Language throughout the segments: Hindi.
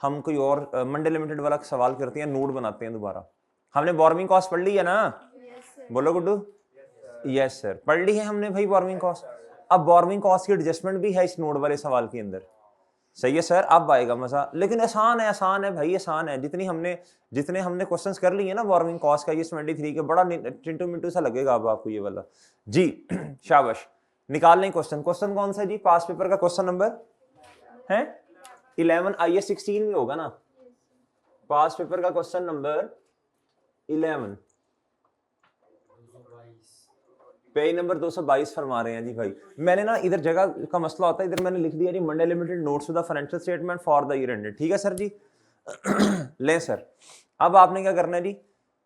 हम कोई और मंडे लिमिटेड वाला सवाल करते हैं, नोट बनाते हैं दोबारा। हमने बोरोइंग कॉस्ट पढ़ ली है ना? बोलो गुड्डू। यस सर, पढ़ ली है हमने भाई बोरोइंग कॉस्ट। अब बोरोइंग कॉस्ट की एडजस्टमेंट भी है इस नोट वाले सवाल के अंदर। सही है सर, अब आएगा मजा। लेकिन आसान है भाई, आसान है। जितने हमने क्वेश्चंस कर लिए ना बोरोइंग कॉस्ट का, ये 23 के, बड़ा चिंटू मिंटू सा लगेगा अब आपको ये वाला जी। शाबाश, निकाल लें क्वेश्चन। क्वेश्चन कौन सा जी? पास पेपर का क्वेश्चन नंबर है 11, IS 16 में होगा ना? पास पेपर का क्वेश्चन नंबर 11, पेज नंबर 222 फरमा रहे हैं जी भाई। मैंने ना इधर जगह का मसला होता है, इधर मैंने लिख दिया जी Monday limited notes to the financial statement for the year ended. ठीक है सर जी। ले सर, अब आपने क्या करना है जी?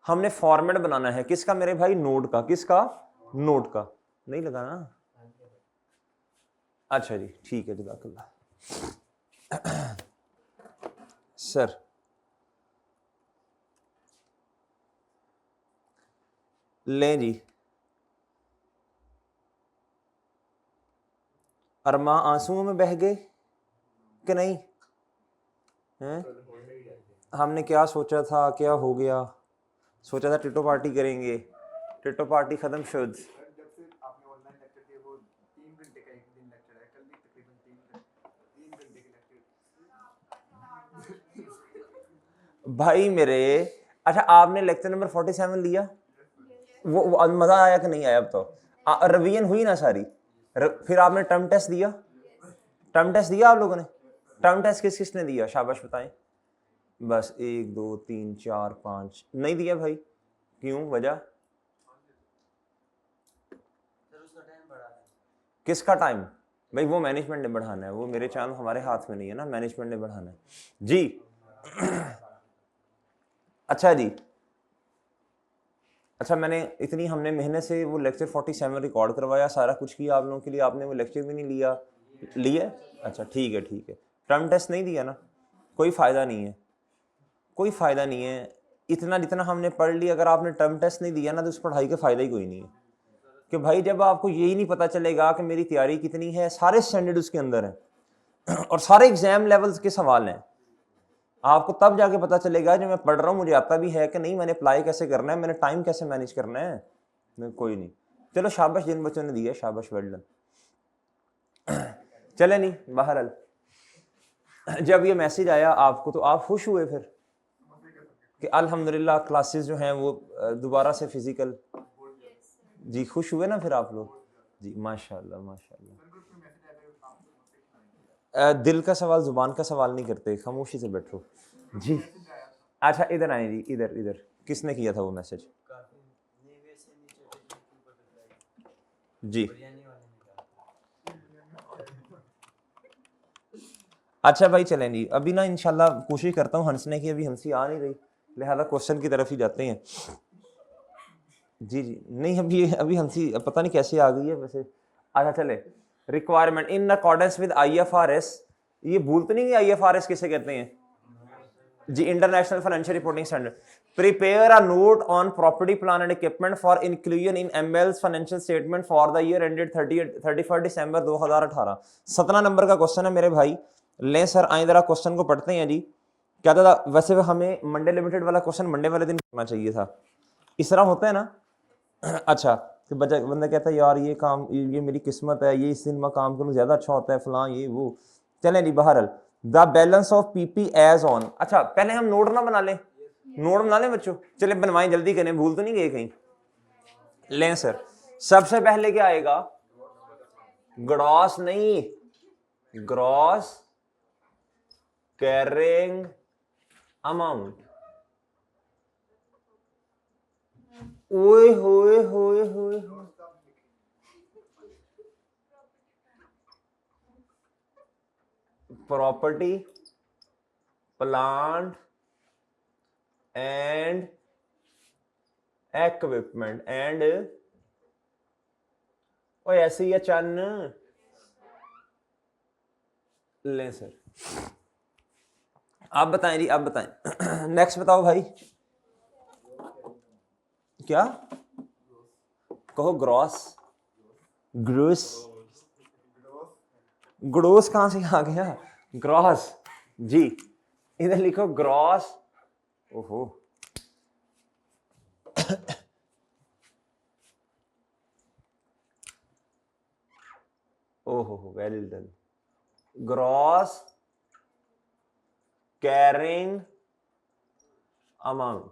हमने फॉर्मेट बनाना है किसका मेरे भाई? नोट का। किसका? नोट का। नहीं लगा ना? अच्छा जी, ठीक है, जज़ाकल्लाह। सर लें जी, अरमा आंसुओं में बह गए कि नहीं? हैं? हमने क्या सोचा था, क्या हो गया? सोचा था टिटो पार्टी करेंगे, टिटो पार्टी खत्म शुद्ध। भाई मेरे, अच्छा आपने लेक्चर नंबर 47 लिया? वो मजा आया कि नहीं आया? अब तो रिवीजन हुई ना सारी? फिर आपने टर्म टेस्ट दिया? टर्म टेस्ट दिया आप लोगों ने? टर्म टेस्ट किस किसने दिया? शाबाश बताएं। बस 1 2 3 4 5 नहीं दिया भाई। क्यों? वजह? किसका टाइम? भाई वो मैनेजमेंट ने बढ़ाना है, वो मेरे चांद हमारे हाथ में नहीं है ना, मैनेजमेंट ने बढ़ाना है जी। अच्छा जी, अच्छा मैंने इतनी हमने मेहनत से वो लेक्चर 47 रिकॉर्ड करवाया, सारा कुछ किया आप लोगों के लिए, आपने वो लेक्चर भी नहीं लिया? लिया? अच्छा ठीक है ठीक है। टर्म टेस्ट नहीं दिया ना? कोई फ़ायदा नहीं है, कोई फ़ायदा नहीं है। इतना जितना हमने पढ़ लिया, अगर आपने टर्म टेस्ट नहीं दिया ना तो उस पढ़ाई का फ़ायदा ही कोई नहीं है। कि भाई जब आपको यही नहीं पता चलेगा कि मेरी तैयारी कितनी है, सारे स्टैंडर्ड उसके अंदर हैं और सारे एग्जाम लेवल्स के सवाल हैं, आपको तब जाके पता चलेगा जब मैं पढ़ रहा हूँ मुझे आता भी है कि नहीं, मैंने अप्लाई कैसे करना है, मैंने टाइम कैसे मैनेज करना है। कोई नहीं, चलो शाबाश जिन बच्चों ने दिया, शाबाश, वेल डन। चले नहीं, बहरहाल जब ये मैसेज आया आपको तो आप खुश हुए फिर कि अल्हम्दुलिल्लाह क्लासेस जो हैं वो दोबारा से फिजिकल? जी खुश हुए ना फिर आप लोग? जी माशाल्लाह माशाल्लाह। दिल का सवाल जुबान का सवाल नहीं करते, खामोशी से बैठो जी। अच्छा इधर आए जी, इधर इधर किसने किया था वो मैसेज? जी अच्छा भाई चलें जी, अभी ना इंशाल्लाह कोशिश करता हूँ हंसने की, अभी हंसी आ नहीं रही, लिहाजा क्वेश्चन की तरफ ही जाते हैं। जी जी नहीं, अभी हंसी पता नहीं कैसे आ गई है वैसे। अच्छा चले, requirement in accordance with IFRS, ये भूल तो नहीं गई IFRS किसे कहते हैं जी? International financial reporting standard. Prepare a note on property plan and equipment for inclusion in ML's financial statement for the year ended 31 December 2018। 17 number का क्वेश्चन है मेरे भाई। लें सर, आए जरा क्वेश्चन को पढ़ते हैं जी। क्या था वैसे हमें मंडे लिमिटेड वाला क्वेश्चन मंडे वाले दिन करना चाहिए था, इस तरह होता है ना? अच्छा, कि बंदा कहता है यार ये काम, ये मेरी किस्मत है, ये इस दिन मैं काम करूँ ज़्यादा अच्छा होता है, फलां ये वो। चलें जी, बहरहाल the balance of PP as on. अच्छा पहले हम नोट ना बना लें? नोट बना लें बच्चों? चले बनवाएं, जल्दी करें, भूल तो नहीं गए कहीं? लें सर, सबसे पहले क्या आएगा? ग्रॉस नहीं, ग्रॉस कैरिंग अमाउंट। ओए होए होए होए, property plant and equipment and, ओ ऐसे ही है चन्न। लें सर, आप बताएं जी, आप बताएं। नेक्स्ट बताओ भाई, क्या कहो? ग्रॉस, ग्रोस, ग्रोस कहां से आ गया? ग्रॉस जी। इधर लिखो ग्रॉस, ओहो ओहो well done, gross carrying amount.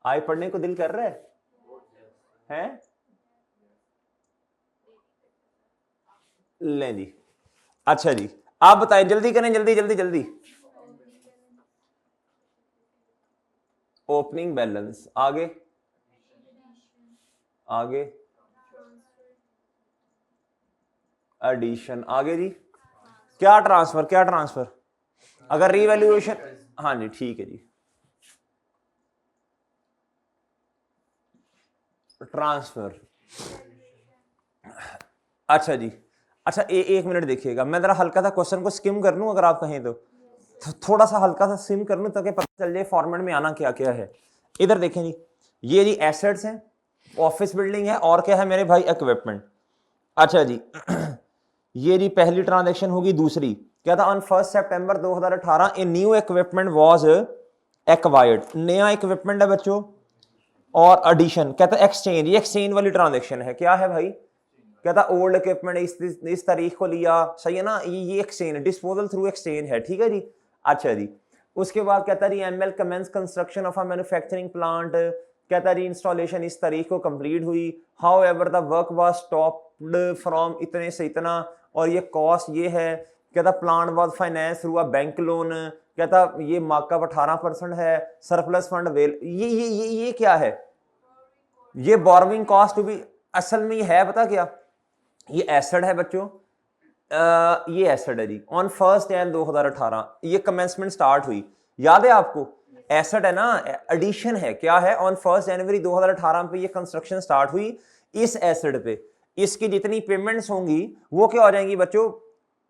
आई पढ़ने को दिल कर रहा है? लें जी, अच्छा जी आप बताएं, जल्दी करें, जल्दी जल्दी जल्दी। ओपनिंग बैलेंस, आगे आगे एडिशन, आगे जी क्या ट्रांसफर, क्या ट्रांसफर, अगर रीवैल्यूएशन, हाँ जी ठीक है जी, ट्रांसफर। अच्छा जी, अच्छा एक मिनट देखिएगा, मैं जरा हल्का सा क्वेश्चन को स्किम कर लूं, अगर आप कहें तो थोड़ा सा हल्का सा स्किम कर लूं ताकि पता चल जाए फॉर्मेट में आना क्या क्या है। इधर देखें जी, ये जी एसेट्स हैं, ऑफिस बिल्डिंग है, और क्या है मेरे भाई, इक्विपमेंट। अच्छा जी ये जी पहली ट्रांजैक्शन होगी, दूसरी क्या था, on 1 September 2018 a new equipment was acquired, नया इक्विपमेंट है बच्चों, और एडिशन कहता है एक्सचेंज, ये एक्सचेंज वाली ट्रांजैक्शन है, क्या है भाई, कहता ओल्ड इक्विपमेंट इस तारीख को लिया, सही है ना, ये एक्सचेंज, डिस्पोजल थ्रू एक्सचेंज है, ठीक है जी। अच्छा जी, उसके बाद कहता है ML commence construction of a manufacturing plant, कहता है इंस्टॉलेशन इस तारीख को कंप्लीट हुई, however the work was stopped from इतने से इतना, और ये कॉस्ट ये है, कहता plant was finance through a bank loan, कहता ये मार्कअप 18% है, सरप्लस फंड वेल, ये क्या है, ये बोरोइंग कॉस्ट भी असल में ये है, पता क्या, ये एसेट है बच्चों, ये एसेट है जी, ऑन 1 जनवरी 2018 ये कमेंसमेंट स्टार्ट हुई, याद है आपको, एसेट है ना, एडिशन है, क्या है, ऑन 1 जनवरी 2018 पे ये कंस्ट्रक्शन स्टार्ट हुई, इस एसेट पे इसकी जितनी पेमेंट्स होंगी वो क्या हो जाएंगी बच्चों,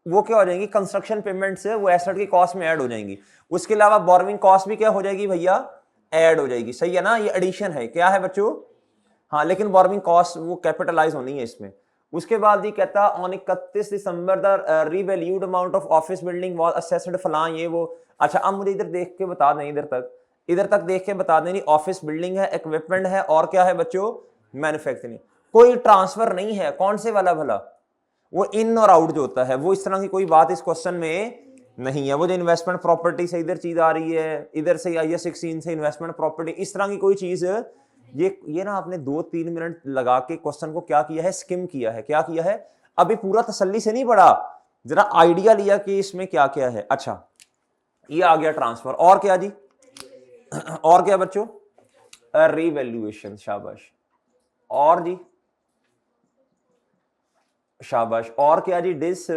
वो क्या हो जाएंगी, कंस्ट्रक्शन पेमेंट्स वो एसेट की कॉस्ट में ऐड हो जाएंगी, उसके अलावा बोरोइंग कॉस्ट भी क्या हो जाएगी भैया, ऐड हो जाएगी, सही है ना, ये एडिशन है, क्या है बच्चों, हाँ, लेकिन बोरोइंग कॉस्ट वो कैपिटलाइज होनी है इसमें। उसके बाद ही कहता on 31 December the revalued amount of office building was assessed फलां ये वो। अच्छा अब मुझे इधर देख के बता दें, इधर तक देख के बता दें, ऑफिस बिल्डिंग है, इक्विपमेंट है, और क्या है बच्चों, मैन्युफैक्चरिंग, कोई ट्रांसफर नहीं है, कौन से वाला भला, वो इन और आउट जो होता है, वो इस तरह की कोई बात इस क्वेश्चन में नहीं है, वो जो इन्वेस्टमेंट प्रॉपर्टी से इधर चीज आ रही है, इधर से IAS 16 से इन्वेस्टमेंट प्रॉपर्टी, इस तरह की कोई चीज, ये ना आपने 2-3 मिनट लगा के क्वेश्चन को क्या किया है, स्किम किया है, क्या किया है, अभी पूरा तसल्ली से नहीं पढ़ा, जरा आइडिया लिया कि इसमें क्या क्या है। अच्छा ये आ गया ट्रांसफर, और क्या जी, और क्या बच्चों, रीवैल्यूएशन, शाबाश, और जी शाबाश, और क्या जी, डिस,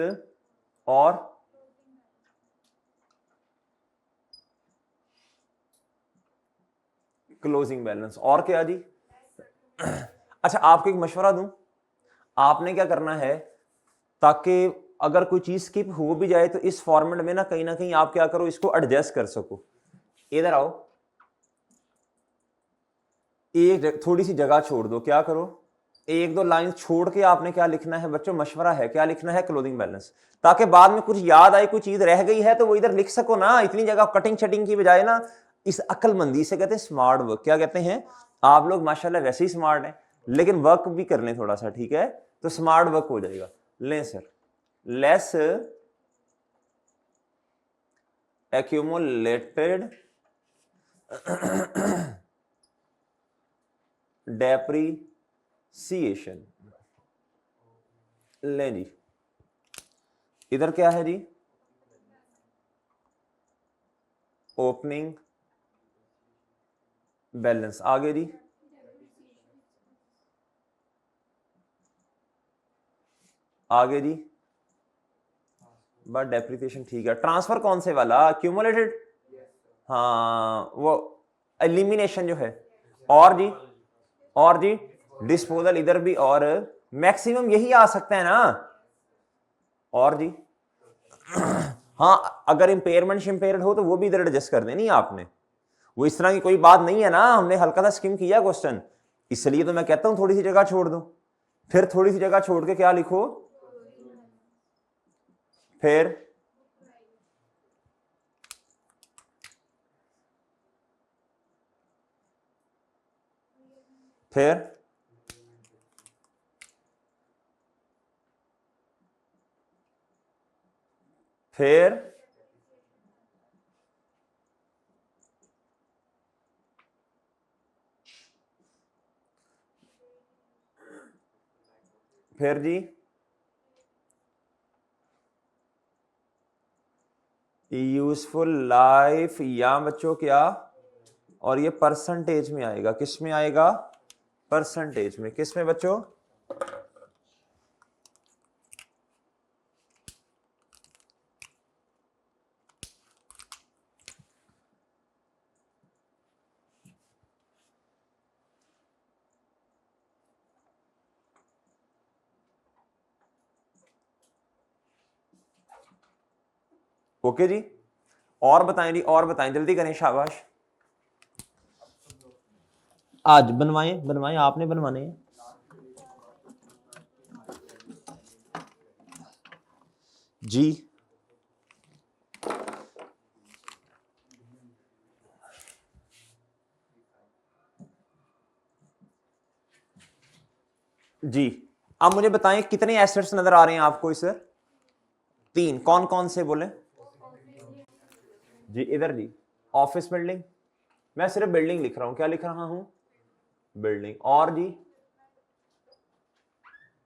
और क्लोजिंग बैलेंस, और क्या जी। अच्छा आपको एक मशवरा दूं, आपने क्या करना है, ताकि अगर कोई चीज स्किप हो भी जाए तो इस फॉर्मेट में ना कहीं आप क्या करो, इसको एडजस्ट कर सको। इधर आओ, एक थोड़ी सी जगह छोड़ दो, क्या करो, 1-2 लाइन छोड़ के आपने क्या लिखना है बच्चों, मशवरा है, क्या लिखना है, क्लोजिंग बैलेंस, ताकि बाद में कुछ याद आई, कोई चीज रह गई है तो वो इधर लिख सको ना, इतनी जगह कटिंग शटिंग की बजाय ना, इस अक्लमंदी से कहते हैं स्मार्ट वर्क, क्या कहते हैं, आप लोग माशाल्लाह वैसे ही स्मार्ट हैं, लेकिन वर्क भी कर लें थोड़ा सा, ठीक है, तो स्मार्ट वर्क हो जाएगा। लें सर, लेस accumulated डेप्रीसिएशन, ले जी, इधर क्या है जी, ओपनिंग बैलेंस, आगे जी, आगे जी, बट डेप्रिसिएशन ठीक है, ट्रांसफर कौन से वाला, क्यूमुलेटेड, हाँ वो एलिमिनेशन जो है, और जी डिस्पोजल इधर भी, और मैक्सिमम यही आ सकता है ना, और जी हाँ अगर इंपेयरमेंट शिम्पेयर्ड हो तो वो भी इधर एडजस्ट कर देनी आपने, वो इस तरह की कोई बात नहीं है ना, हमने हल्का सा स्किम किया क्वेश्चन, इसलिए तो मैं कहता हूं थोड़ी सी जगह छोड़ दो, फिर थोड़ी सी जगह छोड़ के क्या लिखो, फिर फिर फिर फिर जी यूजफुल लाइफ या बच्चों क्या, और ये परसेंटेज में आएगा, किस में आएगा, परसेंटेज में, किस में बच्चों, ओके जी। और बताएं जी, और बताएं, जल्दी करें, शाबाश। आज बनवाएं बनवाएं, आपने बनवाने हैं जी। जी अब मुझे बताएं कितने एसेट्स नजर आ रहे हैं आपको इस, 3, कौन कौन से बोले जी, इधर जी, ऑफिस बिल्डिंग, मैं सिर्फ बिल्डिंग लिख रहा हूं, क्या लिख रहा हूं, बिल्डिंग, और जी,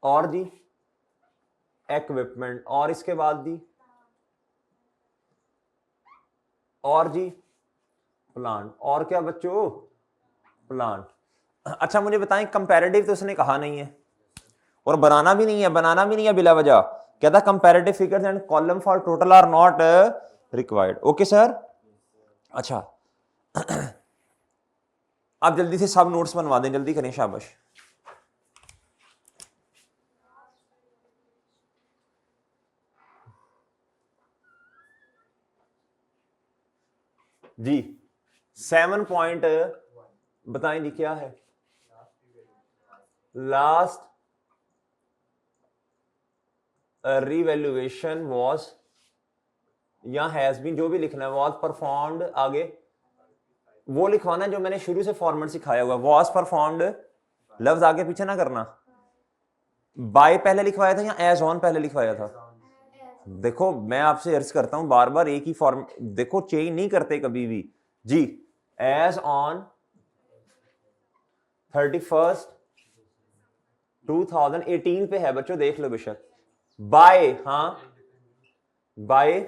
और जी इक्विपमेंट, और इसके बाद जी, और जी प्लांट, और क्या बच्चों, प्लांट। अच्छा मुझे बताएं, कंपैरेटिव तो उसने कहा नहीं है, और बनाना भी नहीं है, बनाना भी नहीं है बिला वजह, कहता comparative figures and column for total are not required. Okay sir. अच्छा आप जल्दी से सब नोट्स बनवा दें, जल्दी करें, शाबाश। जी 7 पॉइंट बताएं जी क्या है, लास्ट रिवैल्यूएशन वाज या हैज बीन, जो भी लिखना है, वाज परफॉर्म्ड, आगे वो लिखवाना जो मैंने शुरू से फॉर्मेट सिखाया हुआ, वाज परफॉर्म्ड, लफ्ज आगे पीछे ना करना, बाय पहले लिखवाया था या एज ऑन पहले लिखवाया था, देखो मैं आपसे अर्ज करता हूं बार बार एक ही फॉर्म, देखो चेंज नहीं करते कभी भी जी। एज ऑन 31st 2018 पे है बच्चों, देख लो बेशक, बाय, हाँ बाय,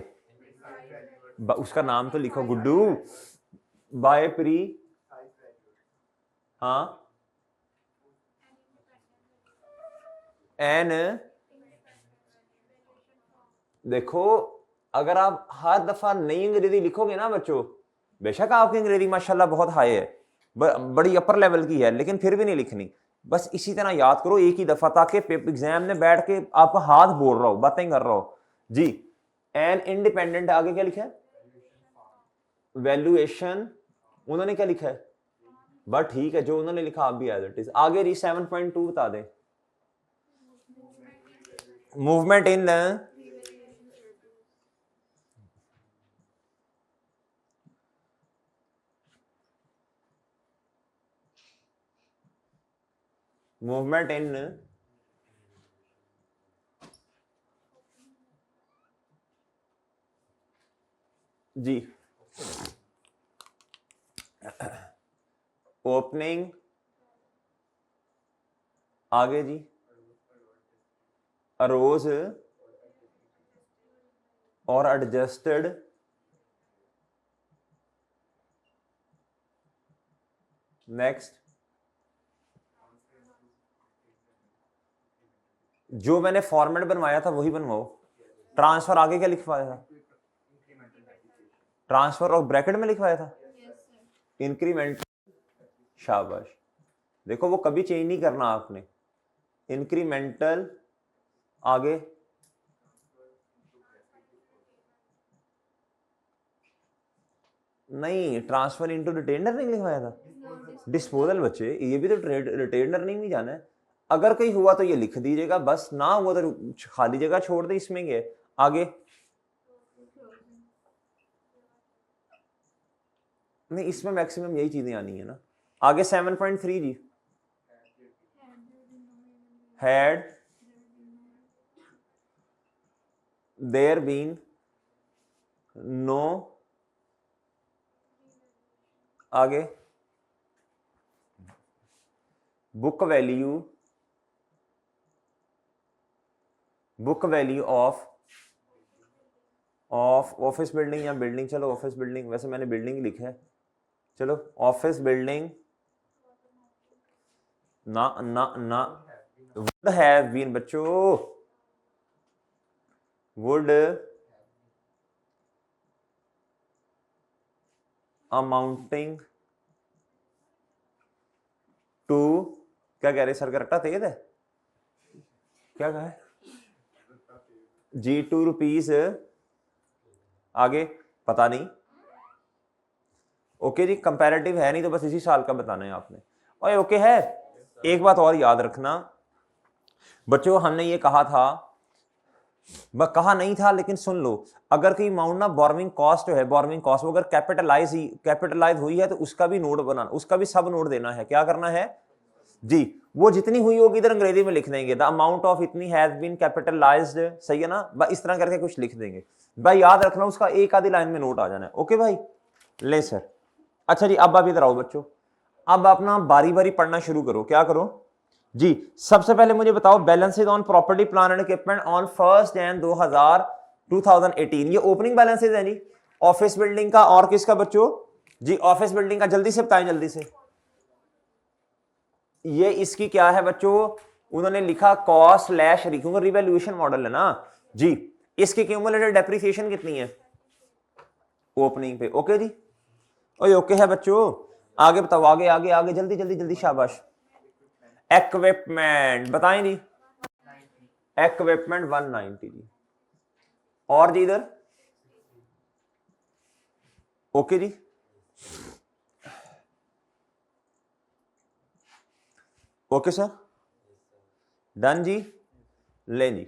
उसका नाम तो लिखो गुड्डू, बाय प्री, हाँ एन, देखो अगर आप हर दफा नई अंग्रेजी लिखोगे ना बच्चों, बेशक आपकी अंग्रेजी माशाल्लाह बहुत हाई है, बड़ी अपर लेवल की है, लेकिन फिर भी नहीं लिखनी, बस इसी तरह याद करो एक ही दफा, ताकि एग्जाम में बैठ के आपका हाथ बोल रहा हो, बातें कर रहा हो जी। एन इंडिपेंडेंट, आगे क्या लिखा है, वैल्यूएशन, उन्होंने क्या लिखा है, बट ठीक है जो उन्होंने लिखा आप भी एज इट इज, आगे जी 7.2 बता दें, मूवमेंट इन, मूवमेंट इन जी, ओपनिंग, आगे जी अरोज और एडजस्टेड, नेक्स्ट जो मैंने फॉर्मेट बनवाया था वही बनवाओ, ट्रांसफर आगे क्या लिखवाया था, ट्रांसफर और ब्रैकेट में लिखवाया था, इंक्रीमेंट, शाबाश, देखो वो कभी चेंज नहीं करना आपने, इंक्रीमेंटल, आगे नहीं, ट्रांसफर इनटू रिटेन अर्निंग लिखवाया था, डिस्पोजल बच्चे, ये भी तो रिटेन अर्निंग में जाना है, अगर कहीं हुआ तो ये लिख दीजिएगा, बस ना हुआ तो खाली जगह छोड़ दे, इसमें क्या है, आगे नहीं, इसमें मैक्सिमम यही चीजें आनी है ना, आगे 7.3 जी, हैड देयर बीन नो, आगे book value of office building या बिल्डिंग, चलो ऑफिस बिल्डिंग, वैसे मैंने बिल्डिंग लिखा है, चलो ऑफिस बिल्डिंग ना ना ना वुड हैव बीन, बच्चों वुड अमाउंटिंग टू, क्या कह रहे सर का रट्टा तेज है, क्या कहा है जी, ₹2, आगे पता नहीं, ओके जी, कंपैरेटिव है नहीं तो बस इसी साल का बताना है आपने, और ओके है। एक बात और याद रखना बच्चों, हमने ये कहा था, कहा नहीं था लेकिन सुन लो, अगर कोई अमाउंट ना बोरोइंग कॉस्ट है, बोरोइंग कॉस्ट वो अगर कैपिटलाइज हुई है तो उसका भी नोट बनाना, उसका भी सब नोट देना है, क्या करना है जी, वो जितनी हुई होगी इधर अंग्रेजी में लिख देंगे, द अमाउंट ऑफ इतनी हैज बीन कैपिटलाइज्ड, सही है ना, इस तरह करके कुछ लिख देंगे भाई, याद रखना उसका एक आधी लाइन में नोट आ जाना है, ओके भाई, ले सर। अच्छा जी, अब आप इधर आओ बच्चों, अब अपना बारी बारी पढ़ना शुरू करो, क्या करो जी, सबसे पहले मुझे बताओ balances on property plant and equipment on 1 January 2018, ये ओपनिंग बैलेंसेज है जी, ऑफिस बिल्डिंग का और किसका बच्चों जी, ऑफिस बिल्डिंग का, जल्दी से बताएं जल्दी से, ये इसकी क्या है बच्चों, उन्होंने लिखा कॉस्ट स्लैश क्योंकि रिवैल्यूएशन मॉडल है ना जी, इसकी क्यूमुलेटेड डेप्रिसिएशन कितनी है ओपनिंग पे, ओके जी, ओए ओके है बच्चों, आगे बताओ, आगे आगे आगे, जल्दी जल्दी जल्दी, शाबाश। इक्विपमेंट बताएं जी, इक्विपमेंट 190 जी, और जी इधर, ओके जी, ओके सर, डन जी, ले जी।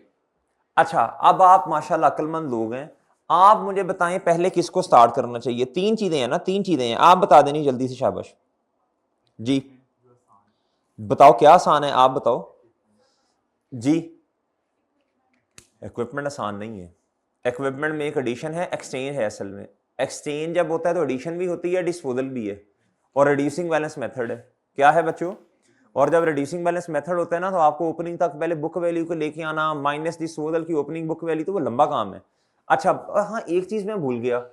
अच्छा, अब आप माशाल्लाह अक्लमंद लोग हैं, आप मुझे बताएं पहले किसको स्टार्ट करना चाहिए, तीन चीजें हैं ना, तीन चीजें हैं, आप बता देनी जल्दी से, शाबाश जी, बताओ क्या आसान है, आप बताओ जी, इक्विपमेंट आसान नहीं है, इक्विपमेंट में एक एडिशन है, एक्सचेंज है, असल में एक्सचेंज जब होता है तो एडिशन भी होती है, डिस्पोजल भी है, और रिड्यूसिंग बैलेंस मेथड है, क्या है बच्चों, और जब रिड्यूसिंग बैलेंस मेथड होता है ना, तो आपको ओपनिंग तक पहले बुक वैल्यू को लेके आना, माइनस डिस्पोजल की ओपनिंग बुक वैल्यू, तो वो लंबा काम है। अच्छा हाँ, एक चीज मैं भूल गया,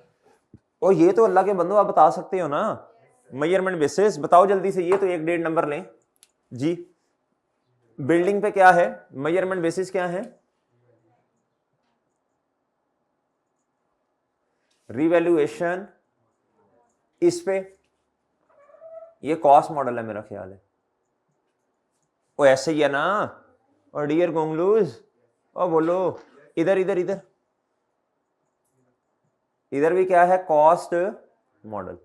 और ये तो अल्लाह के बंदो आप बता सकते हो ना, मेजरमेंट बेसिस, बताओ जल्दी से, ये तो 1-1.5 नंबर लें जी, बिल्डिंग पे क्या है मेजरमेंट बेसिस, क्या है रिवैल्यूएशन, इस पे ये कॉस्ट मॉडल है मेरा ख्याल है, वो ऐसे ही है ना, और डियर गोंगलूज, और बोलो इधर इधर इधर, इधर भी क्या है कॉस्ट मॉडल,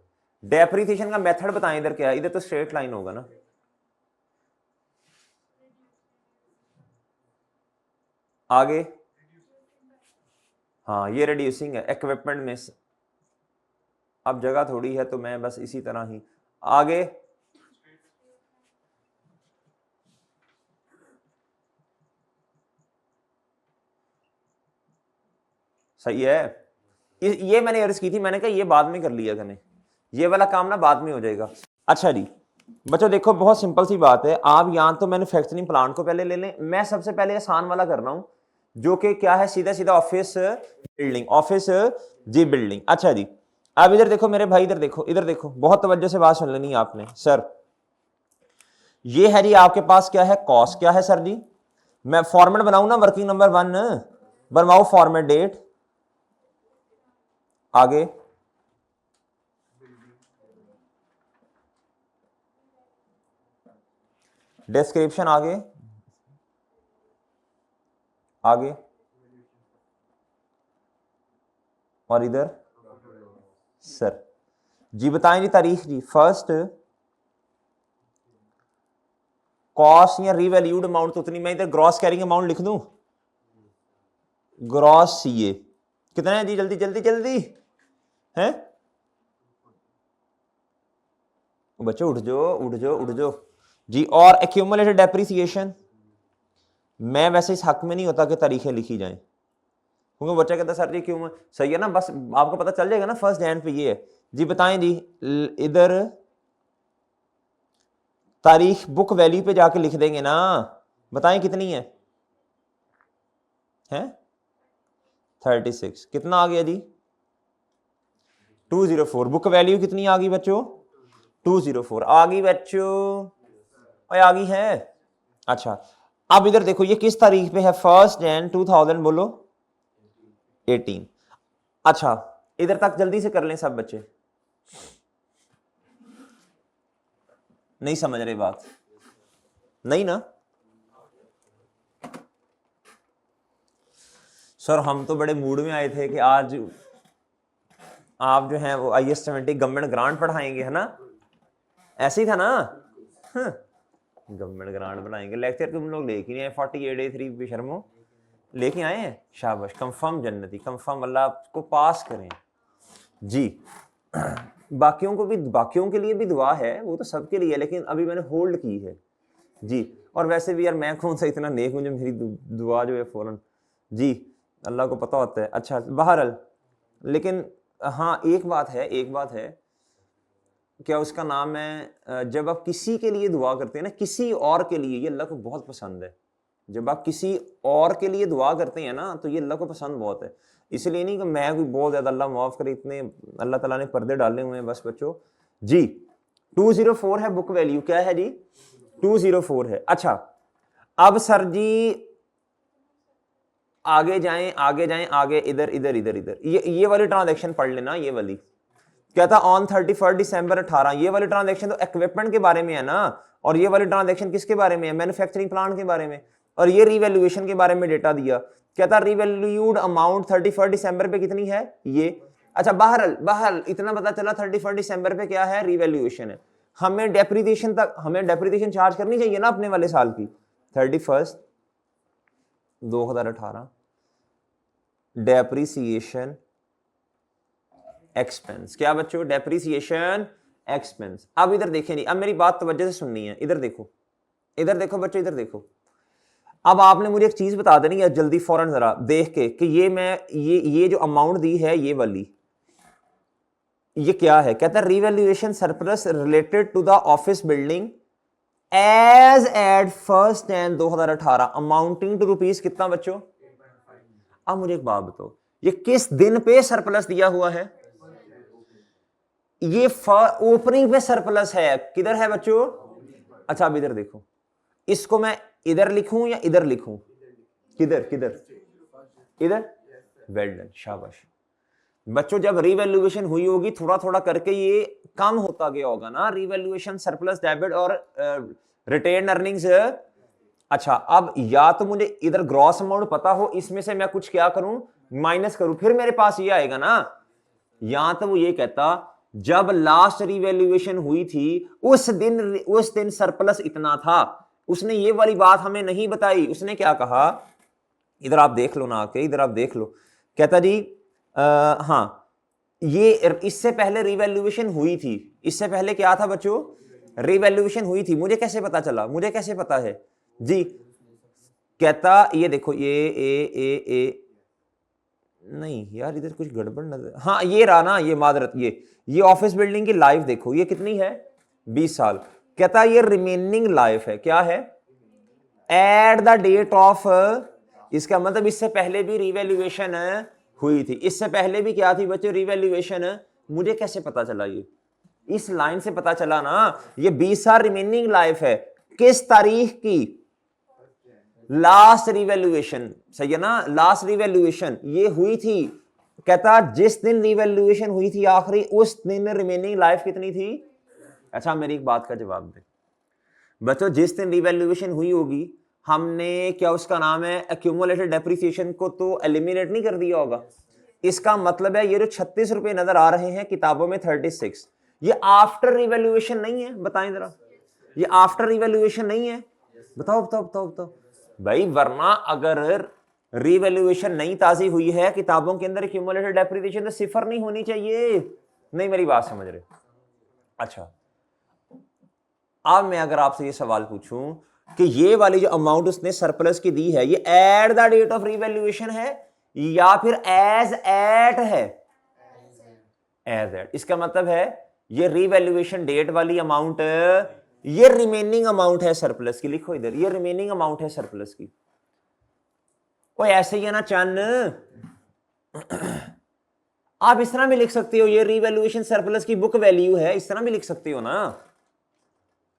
डेप्रिसिएशन का मेथड बताएं इधर क्या है, इधर तो स्ट्रेट लाइन होगा ना, आगे हाँ ये रिड्यूसिंग है इक्विपमेंट में, अब जगह थोड़ी है तो मैं बस इसी तरह ही, आगे सही है, ये मैंने अर्ज की थी, मैंने कहा ये बाद में कर लिया करें, ये वाला काम ना बाद में हो जाएगा। अच्छा जी बच्चों देखो, बहुत सिंपल सी बात है, आप यहां तो मैन्युफैक्चरिंग प्लांट को पहले ले लें, मैं सबसे पहले आसान वाला कर रहा हूं, जो कि क्या है, सीधा सीधा ऑफिस बिल्डिंग, ऑफिस जी बिल्डिंग। अच्छा जी, अब इधर देखो मेरे भाई, इधर देखो, इधर देखो, बहुत तवज्जो से बात सुन लेनी है आपने सर, ये है जी आपके पास क्या है, कॉस्ट, क्या है सर जी, मैं फॉर्मेट बनाऊं ना, वर्किंग नंबर 1 बनवाओ, फॉर्मेट डेट, आगे डिस्क्रिप्शन, आगे आगे, और इधर सर जी, बताएं जी तारीख जी, फर्स्ट कॉस्ट या रीवैल्यूड अमाउंट तो उतनी, मैं इधर ग्रॉस कैरिंग अमाउंट लिख दूं, ग्रॉस सीए कितना है जी, जल्दी जल्दी जल्दी हैं बच्चों, उठ जाओ उठ जाओ उठ जाओ जी, और एक्यूमुलेटेड डेप्रिसिएशन मैं वैसे इस हक में नहीं होता कि तारीखें लिखी जाएं, क्योंकि बच्चा कहता सर जी क्यों, सही है ना, बस आपको पता चल जाएगा ना 1 जनवरी पे ये है जी। बताएं जी, इधर तारीख बुक वैल्यू पे जाके लिख देंगे ना, बताएं कितनी है? 36। कितना आ गया जी? 204। बुक वैल्यू कितनी आ गई बच्चों? 204 आ गई बच्चों, आ गई है। अच्छा अब इधर देखो ये किस तारीख पे है? 1 जनवरी 2000 बोलो 18। अच्छा इधर तक जल्दी से कर लें सब बच्चे, नहीं समझ रहे बात? नहीं ना सर, हम तो बड़े मूड में आए थे कि आज आप जो हैं वो IS 70 गवर्नमेंट ग्रांट पढ़ाएंगे, है ना? ऐसे ही था ना? गवर्नमेंट ग्रांट बनाएंगे। लेक्चर तुम लोग लेके नहीं आए 48A3 बेशर्मो, लेके आए हैं, शाबाश। कंफर्म जन्नती, कंफर्म, अल्लाह आपको पास करें जी। बाकियों को भी, बाकियों के लिए भी दुआ है, वो तो सबके लिए है, लेकिन अभी मैंने होल्ड की है जी। और वैसे भी यार मैं कौन सा इतना नेक हूं जो मेरी दुआ जो है फौरन जी, अल्लाह को पता होता है। अच्छा बहरहाल, लेकिन हाँ एक बात है, क्या उसका नाम है, जब आप किसी के लिए दुआ करते हैं ना, किसी और के लिए, ये अल्लाह को बहुत पसंद है। जब आप किसी और के लिए दुआ करते हैं ना, तो ये अल्लाह को पसंद बहुत है। इसलिए नहीं कि मैं कोई बहुत ज्यादा, अल्लाह माफ करे, इतने अल्लाह ताला ने पर्दे डाले हुए हैं बस बच्चों जी। 204 है बुक वैल्यू, क्या है जी? 204 है। अच्छा अब सर जी आगे जाएं, आगे इधर इधर इधर इधर, ये वाली ट्रांजैक्शन पढ़ लेना, ये वाली क्या था? ऑन 31 दिसंबर 18। ये वाली ट्रांजैक्शन तो इक्विपमेंट के बारे में है ना, और ये वाली ट्रांजैक्शन किसके बारे में है? मैन्युफैक्चरिंग प्लांट के बारे में। और ये रिवैल्यूएशन के बारे में डेटा दिया, क्या था? रिवैल्यूड अमाउंट 31 दिसंबर पे कितनी है ये? अच्छा बहरहाल इतना पता चला 31 दिसंबर पे क्या है? रिवैल्यूएशन है। हमें डेप्रिसिएशन तक, हमें डेप्रिसिएशन चार्ज करनी चाहिए ना अपने वाले साल की। 31 2018 डेप्रिसिएशन एक्सपेंस, क्या बच्चों? Depreciation expense. अब इधर देखें नहीं, अब मेरी बात तवज्जो से सुननी है, इधर देखो, इधर देखो बच्चों, इधर देखो। अब आपने मुझे एक चीज बता देनी है जल्दी फौरन जरा देख के कि ये मैं ये जो अमाउंट दी है ये वाली, ये क्या है? कहता है revaluation surplus related to the office building as at 1 January 2018 amounting to rupees कितना बच्चों? अब मुझे एक बात बताओ, ये किस दिन पे सरप्लस दिया हुआ है? ये ओपनिंग पे सरप्लस है, किधर है बच्चों? अच्छा अब इधर देखो, इसको मैं इधर लिखूं या इधर लिखूं? किधर किधर? इधर। वेल डन, शाबाश बच्चों। जब रिवैल्यूएशन हुई होगी थोड़ा थोड़ा करके ये कम होता गया होगा ना, रिवैल्यूएशन सरप्लस डेबिट और रिटेन अर्निंग्स। अच्छा अब या तो मुझे इधर ग्रॉस अमाउंट पता हो, इसमें से मैं कुछ क्या करूं? माइनस करूं, फिर मेरे पास ये आएगा ना। यहां तो वो ये कहता जब लास्ट रिवैल्यूएशन हुई थी उस दिन सरप्लस इतना था। उसने ये वाली बात हमें नहीं बताई। उसने क्या कहा? इधर आप देख लो ना आके, इधर आप देख लो। कहता जी हाँ ये इससे पहले रिवैल्यूएशन हुई थी। इससे पहले क्या था बच्चों? रिवैल्यूएशन हुई थी। मुझे कैसे पता चला? मुझे कैसे पता है जी? कहता ये देखो, ये नहीं यार इधर कुछ गड़बड़ नजर, हाँ ये रहा ना, ये मादरत, ये ऑफिस बिल्डिंग की लाइफ देखो, ये कितनी है? 20 साल। कहता ये रिमेनिंग लाइफ है, क्या है? एट द डेट ऑफ, इसका मतलब इससे पहले भी रिवैल्यूएशन हुई थी। इससे पहले भी क्या थी बच्चों? रिवैल्यूएशन। मुझे कैसे पता चला? ये इस लाइन से पता चला ना, ये 20 साल रिमेनिंग लाइफ है। किस तारीख की? लास्ट रिवैल्यूएशन, सही है ना? लास्ट रिवैल्यूएशन ये हुई थी। कहता जिस दिन रिवैल्यूएशन हुई थी आखिरी, उस दिन रिमेनिंग लाइफ कितनी थी? अच्छा मेरी एक बात का जवाब दे बच्चों, जिस दिन रिवैल्यूएशन हुई होगी हमने क्या उसका नाम है एक्यूमुलेटेड डेप्रिसिएशन को तो एलिमिनेट नहीं कर दिया होगा। इसका मतलब है ये जो 36 रुपए नजर आ रहे हैं किताबों में 36, ये आफ्टर रिवैल्यूएशन नहीं है। बताएं जरा, ये आफ्टर रिवैल्यूएशन नहीं है? बताओ बताओ बताओ बताओ भाई, वरना अगर रिवैल्यूएशन नहीं ताजी हुई है किताबों के अंदर एक्यूमुलेटेड डेप्रिसिएशन तो सिफर नहीं होनी चाहिए। नहीं मेरी बात समझ रहे? अच्छा अब मैं अगर आपसे ये सवाल पूछूं कि ये वाली जो अमाउंट उसने सरप्लस की दी है ये at the date of revaluation है या फिर एज एट है, एज एट। इसका मतलब है ये रिवैल्यूएशन डेट वाली अमाउंट ये रिमेनिंग अमाउंट है सरप्लस की, लिखो इधर ये रिमेनिंग अमाउंट है सरप्लस की। कोई ऐसे ही है ना चन्न, आप इस तरह भी लिख सकते हो ये रिवैल्यूएशन सरप्लस की बुक वैल्यू है, इस तरह भी लिख सकते हो ना,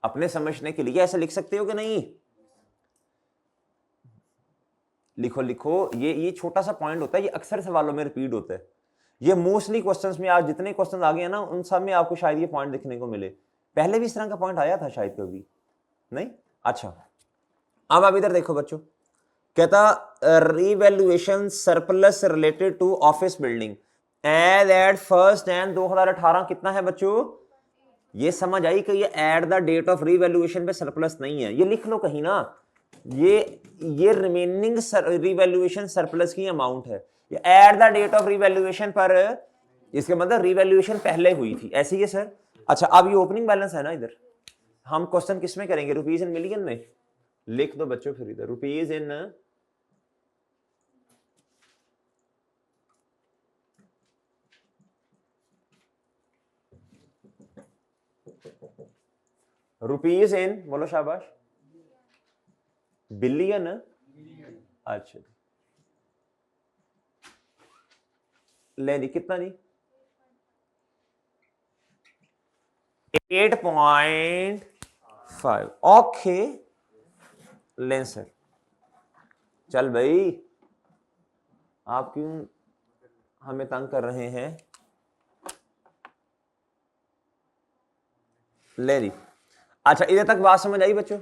अपने समझने के लिए ऐसे लिख सकते हो कि नहीं? लिखो लिखो, ये छोटा सा पॉइंट होता है, ये अक्सर सवालों में रिपीट होता है, ये मोस्टली क्वेश्चंस में आज जितने क्वेश्चंस आ गए हैं ना उन सब में आपको शायद ये पॉइंट देखने को मिले। पहले भी इस तरह का पॉइंट आया था शायद कभी नहीं। अच्छा अब आप इधर देखो बच्चों, कहता revaluation surplus related to office building as at 1 January 2018 कितना है बच्चों? ये समझ आई कि ये at the date of revaluation पे सरप्लस नहीं है, ये लिख लो कहीं ना, ये रिमेनिंग रिवैल्यूएशन सरप्लस की अमाउंट है, ये at the date of revaluation पर, इसका मतलब रिवैल्यूएशन पहले हुई थी, ऐसे ही है सर। अच्छा अब ये ओपनिंग बैलेंस है ना, इधर हम क्वेश्चन किस में करेंगे? रुपीज इन मिलियन में। लिख दो बच्चों फिर इधर रुपीज इन रुपीज इन, बोलो शाबाश, बिलियन। अच्छा ले जी कितना जी? 8.5। ओके लें सर, चल भाई आप क्यों हमें तंग कर रहे हैं? ले जी अच्छा इधर तक बात समझ आई बच्चों,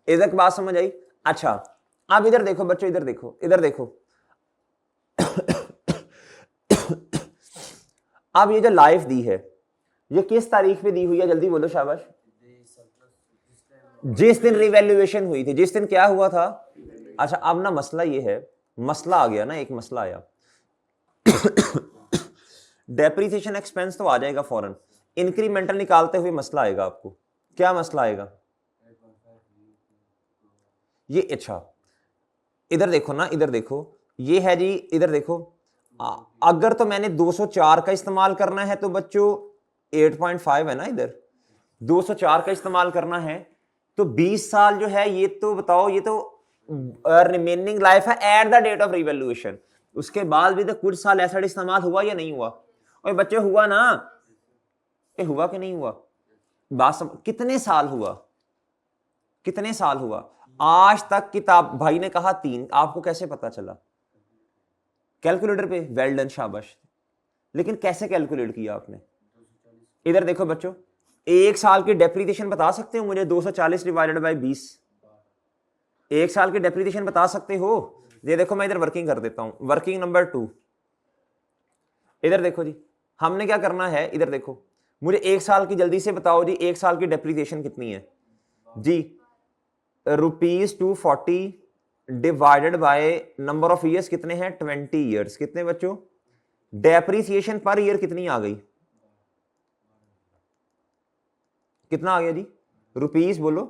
इधर तक बात समझ आई। अच्छा अब इधर देखो बच्चों, इधर देखो, इधर देखो अब ये जो लाइफ दी है ये किस तारीख पे दी हुई है? जल्दी बोलो शाबाश। जिस दिन रिवैल्यूएशन हुई थी, जिस दिन क्या हुआ था? अच्छा अब ना मसला ये है, मसला आ गया ना, एक मसला आया डेप्रिसिएशन एक्सपेंस तो आ जाएगा फौरन, इंक्रीमेंटल निकालते हुए मसला आएगा आपको। क्या मसला आएगा? ये अच्छा इधर देखो ना, इधर देखो ये है जी, इधर देखो अगर तो मैंने 204 का इस्तेमाल करना है तो बच्चों 8.5 है ना, इधर 204 का इस्तेमाल करना है तो 20 साल जो है ये तो बताओ, ये तो रिमेनिंग लाइफ है at the date of revaluation, उसके बाद भी तो कुछ साल ऐसा इस्तेमाल हुआ या नहीं हुआ? और बच्चे हुआ ना, ये हुआ कि नहीं हुआ? बात कितने साल हुआ, कितने साल हुआ? आज तक किताब भाई ने कहा 3, आपको कैसे पता चला? कैलकुलेटर पे, वेल डन शाबाश। लेकिन कैसे कैलकुलेट किया आपने? इधर देखो बच्चों, एक साल की डेप्रिसिएशन बता सकते हो मुझे? 240 डिवाइडेड बाय 20, एक साल की डेप्रिसिएशन बता सकते हो? ये देखो मैं इधर वर्किंग कर देता हूं, वर्किंग नंबर 2। इधर देखो जी हमने क्या करना है, इधर देखो मुझे एक साल की जल्दी से बताओ जी, एक साल की डेप्रिसिएशन कितनी है जी? ₹240 divided by number of years कितने हैं? 20 ईयर्स। कितने बच्चों? डेप्रिसिएशन पर ईयर कितनी आ गई? कितना आ गया जी? रुपीस बोलो,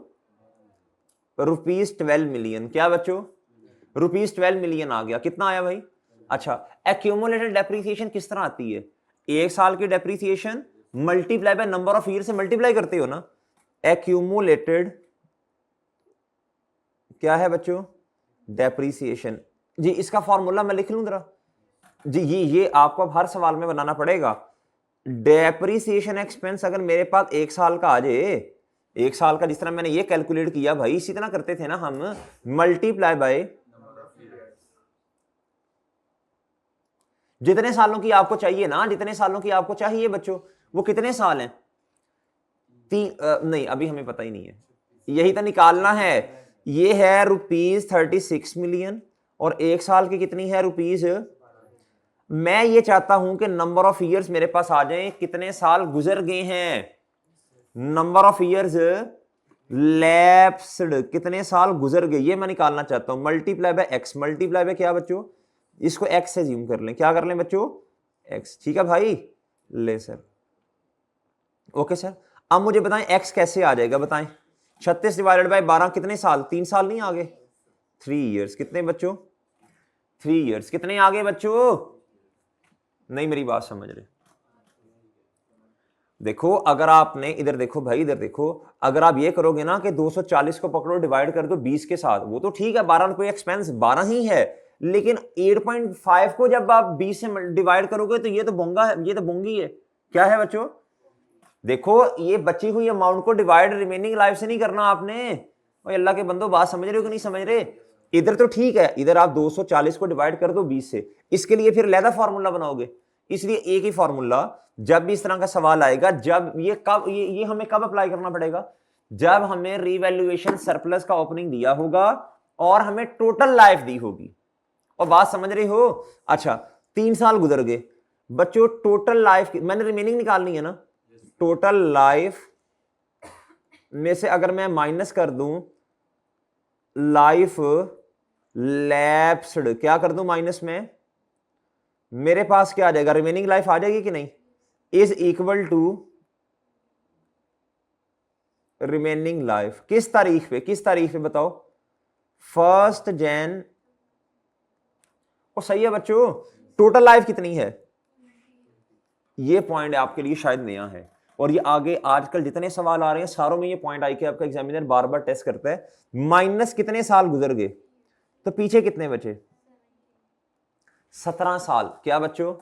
₹12 मिलियन। क्या बच्चों? ₹12 मिलियन आ गया। कितना आया भाई? अच्छा एक्यूमुलेटेड डेप्रिसिएशन किस तरह आती है? एक साल की depreciation multiply by number of year से मल्टीप्लाई करते हो ना, एक्यूमुलेटेड क्या है बच्चों? डेप्रिसिएशन जी। इसका फॉर्मूला मैं लिख लूं जरा जी, ये आपको अब हर सवाल में बनाना पड़ेगा। डेप्रिसिएशन एक्सपेंस अगर मेरे पास एक साल का आ जाए, एक साल का, जिस तरह मैंने ये कैलकुलेट किया भाई, इसी तरह करते थे ना हम, मल्टीप्लाई बाय जितने सालों की आपको चाहिए ना, जितने सालों की आपको चाहिए बच्चों, वो कितने साल हैं? नहीं अभी हमें पता ही नहीं है, यही तो निकालना है। ये है ₹36 मिलियन और एक साल की कितनी है? रुपीज। मैं ये चाहता हूं कि नंबर ऑफ ईयर्स मेरे पास आ जाए, कितने साल गुजर गए हैं, नंबर ऑफ ईयर्स लैप्स्ड, कितने साल गुजर गए, ये मैं निकालना चाहता हूं। Multiply by x, multiply by क्या बच्चों? इसको एक्स से ज्यूम कर लें, क्या कर लें बच्चों? एक्स। ठीक है भाई, ले सर, ओके सर। अब मुझे बताएं एक्स कैसे आ जाएगा, बताएं 36 डिवाइडेड बाय 12 कितने साल? 3 साल नहीं आगे, 3 इयर्स। कितने बच्चों? 3 इयर्स। कितने आगे बच्चों? नहीं मेरी बात समझ रहे? देखो अगर आपने इधर देखो भाई, इधर देखो, अगर आप ये करोगे ना कि 240 को पकड़ो डिवाइड कर दो 20 के साथ, वो तो ठीक है, 12 कोई एक्सपेंस 12 ही है, लेकिन 8.5 को जब आप 20 से डिवाइड करोगे तो ये तो बोंगा है, ये तो बोंगी है। क्या है बच्चों? देखो ये बची हुई अमाउंट को डिवाइड रिमेनिंग लाइफ से नहीं करना आपने। और अल्लाह के बंदो बात समझ रहे हो कि नहीं समझ रहे? इधर तो ठीक है, इधर आप 240 को डिवाइड कर दो 20 से, इसके लिए फिर अलग फार्मूला बनाओगे। इसलिए एक ही फार्मूला, जब भी इस तरह का सवाल आएगा, जब ये कब ये हमें कब अप्लाई करना पड़ेगा? जब हमें रीवैल्यूएशन सरप्लस का ओपनिंग दिया होगा और हमें टोटल लाइफ दी होगी। और बात समझ रहे हो? अच्छा 3 साल गुजर गए बच्चों, टोटल लाइफ मैंने रिमेनिंग निकालनी है ना, टोटल लाइफ में से अगर मैं माइनस कर दूं लाइफ लैप्स्ड, क्या कर दूं माइनस में, मेरे पास क्या आ जाएगा? रिमेनिंग लाइफ आ जाएगी कि नहीं? Is equal to remaining life किस तारीख पे? किस तारीख पे बताओ? 1 जन। और सही है बच्चों, टोटल लाइफ कितनी है? ये पॉइंट आपके लिए शायद नया है, और ये आगे आजकल जितने सवाल आ रहे हैं सारों में ये पॉइंट आई कि आपका एग्जामिनर बार बार टेस्ट करता है। माइनस कितने साल गुजर गए, तो पीछे कितने बचे? 17 साल। क्या बच्चों?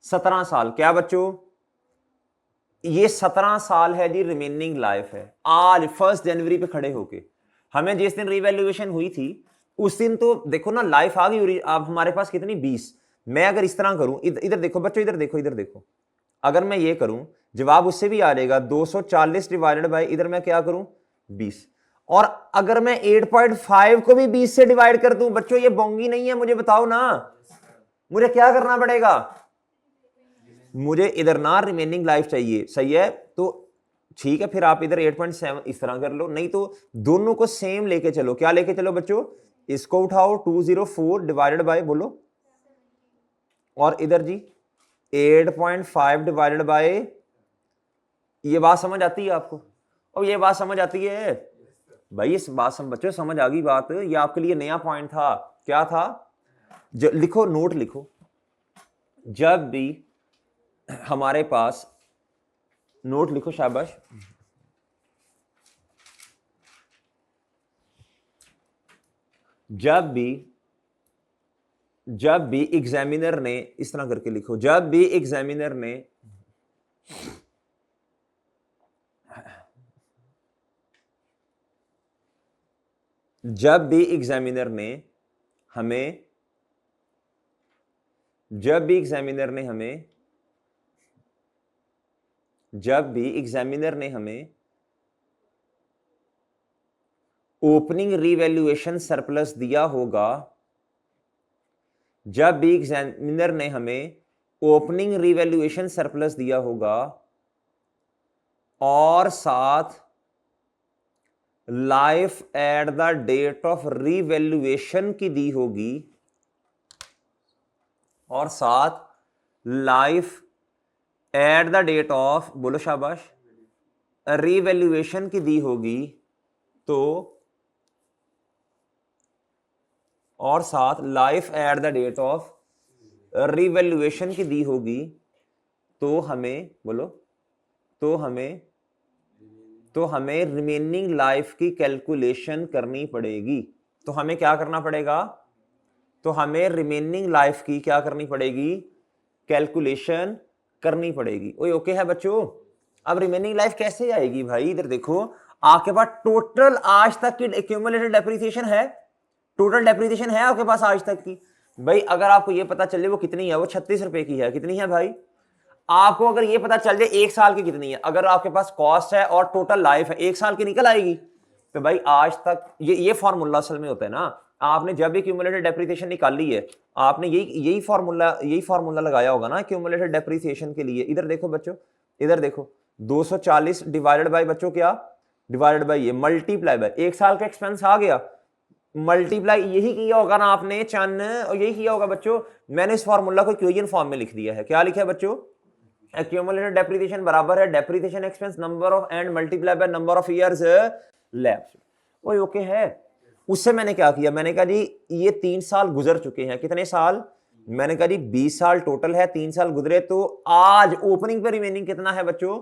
17 साल। क्या बच्चों? ये 17 साल है जी, रिमेनिंग लाइफ है। आज 1 जनवरी पे खड़े होके हमें जिस दिन रिवैल्यूएशन हुई थी उस दिन तो देखो ना लाइफ आ गई। अब हमारे पास कितनी? 20। मैं अगर इस तरह करूं, इधर देखो बच्चों, इधर देखो, इधर देखो, अगर मैं ये करूं जवाब उससे भी आ जाएगा 240 डिवाइडेड बाय, इधर मैं क्या करूं 20। और अगर मैं 8.5 को भी 20 से डिवाइड कर दूं बच्चों, ये बोंगी नहीं है? मुझे बताओ ना, मुझे क्या करना पड़ेगा? मुझे इधर ना रिमेनिंग लाइफ चाहिए। सही है, तो ठीक है, फिर आप इधर 8.7 इस तरह कर लो, नहीं तो दोनों को सेम लेके चलो। क्या लेके चलो बच्चों? इसको उठाओ 204 डिवाइडेड बाय, बोलो, और इधर जी 8.5 डिवाइडेड बाय। ये बात समझ आती है आपको? और ये बात समझ आती है भाई? इस बात बच्चों समझ आ गई बात? ये आपके लिए नया पॉइंट था। क्या था? लिखो, नोट लिखो, जब भी हमारे पास, नोट लिखो, शाबाश, जब भी एग्जामिनर ने, इस तरह करके लिखो, जब भी एग्जामिनर ने हमें, जब भी एग्जामिनर ने हमें ओपनिंग रिवैल्यूएशन सरप्लस दिया होगा, जब भी एग्जामिनर ने हमें ओपनिंग रिवैल्यूएशन सरप्लस दिया होगा और साथ life at the date of revaluation की दी होगी, और साथ life at the date of, बोलो शाबाश, रिवैल्यूएशन की दी होगी, तो, और साथ life at the date of revaluation की दी होगी, तो हमें, बोलो, तो हमें रिमेनिंग लाइफ की कैलकुलेशन करनी पड़ेगी। तो हमें क्या करना पड़ेगा? तो हमें रिमेनिंग लाइफ की क्या करनी पड़ेगी? कैलकुलेशन करनी पड़ेगी। ओके है बच्चों? अब रिमेनिंग लाइफ कैसे आएगी भाई? इधर देखो, आपके पास टोटल आज तक की एक्यूमुलेटेड डेप्रिसिएशन है, टोटल डेप्रिसिएशन है आपके पास आज तक की। भाई अगर आपको ये पता चले वो कितनी है, वो 36 रुपए की है, कितनी है भाई? आपको अगर ये पता चल जाए 1 साल की कितनी है, अगर आपके पास कॉस्ट है और टोटल लाइफ है 1 साल की निकल आएगी, तो भाई आज तक ये फॉर्मूला असल में होता है ना, आपने जब भी क्यूमुलेटेड डेप्रिसिएशन निकाली है, आपने यही फॉर्मूला लगाया होगा ना क्यूमुलेटेड डेप्रिसिएशन के लिए। इधर देखो बच्चों, इधर देखो, 240 डिवाइडेड बाय बच्चों क्या? डिवाइडेड बाय ये मल्टीप्लाई बाय 1 साल का एक्सपेंस आ गया, मल्टीप्लाई यही किया होगा ना आपने चन, और यही किया होगा बच्चों। मैंने इस फॉर्मूला को इक्वेशन फॉर्म में लिख दिया है। क्या लिखा है बच्चों? एक्यूमुलेटेड डेप्रिसिएशन बराबर है depreciation expense number of and multiply by number of years lapse. ओए ओके है। उससे मैंने क्या किया, मैंने कहा जी ये 3 साल गुजर चुके हैं। कितने साल? मैंने कहा जी 20 साल टोटल है, 3 साल गुजरे, तो आज ओपनिंग पे रिमेनिंग कितना है बच्चों?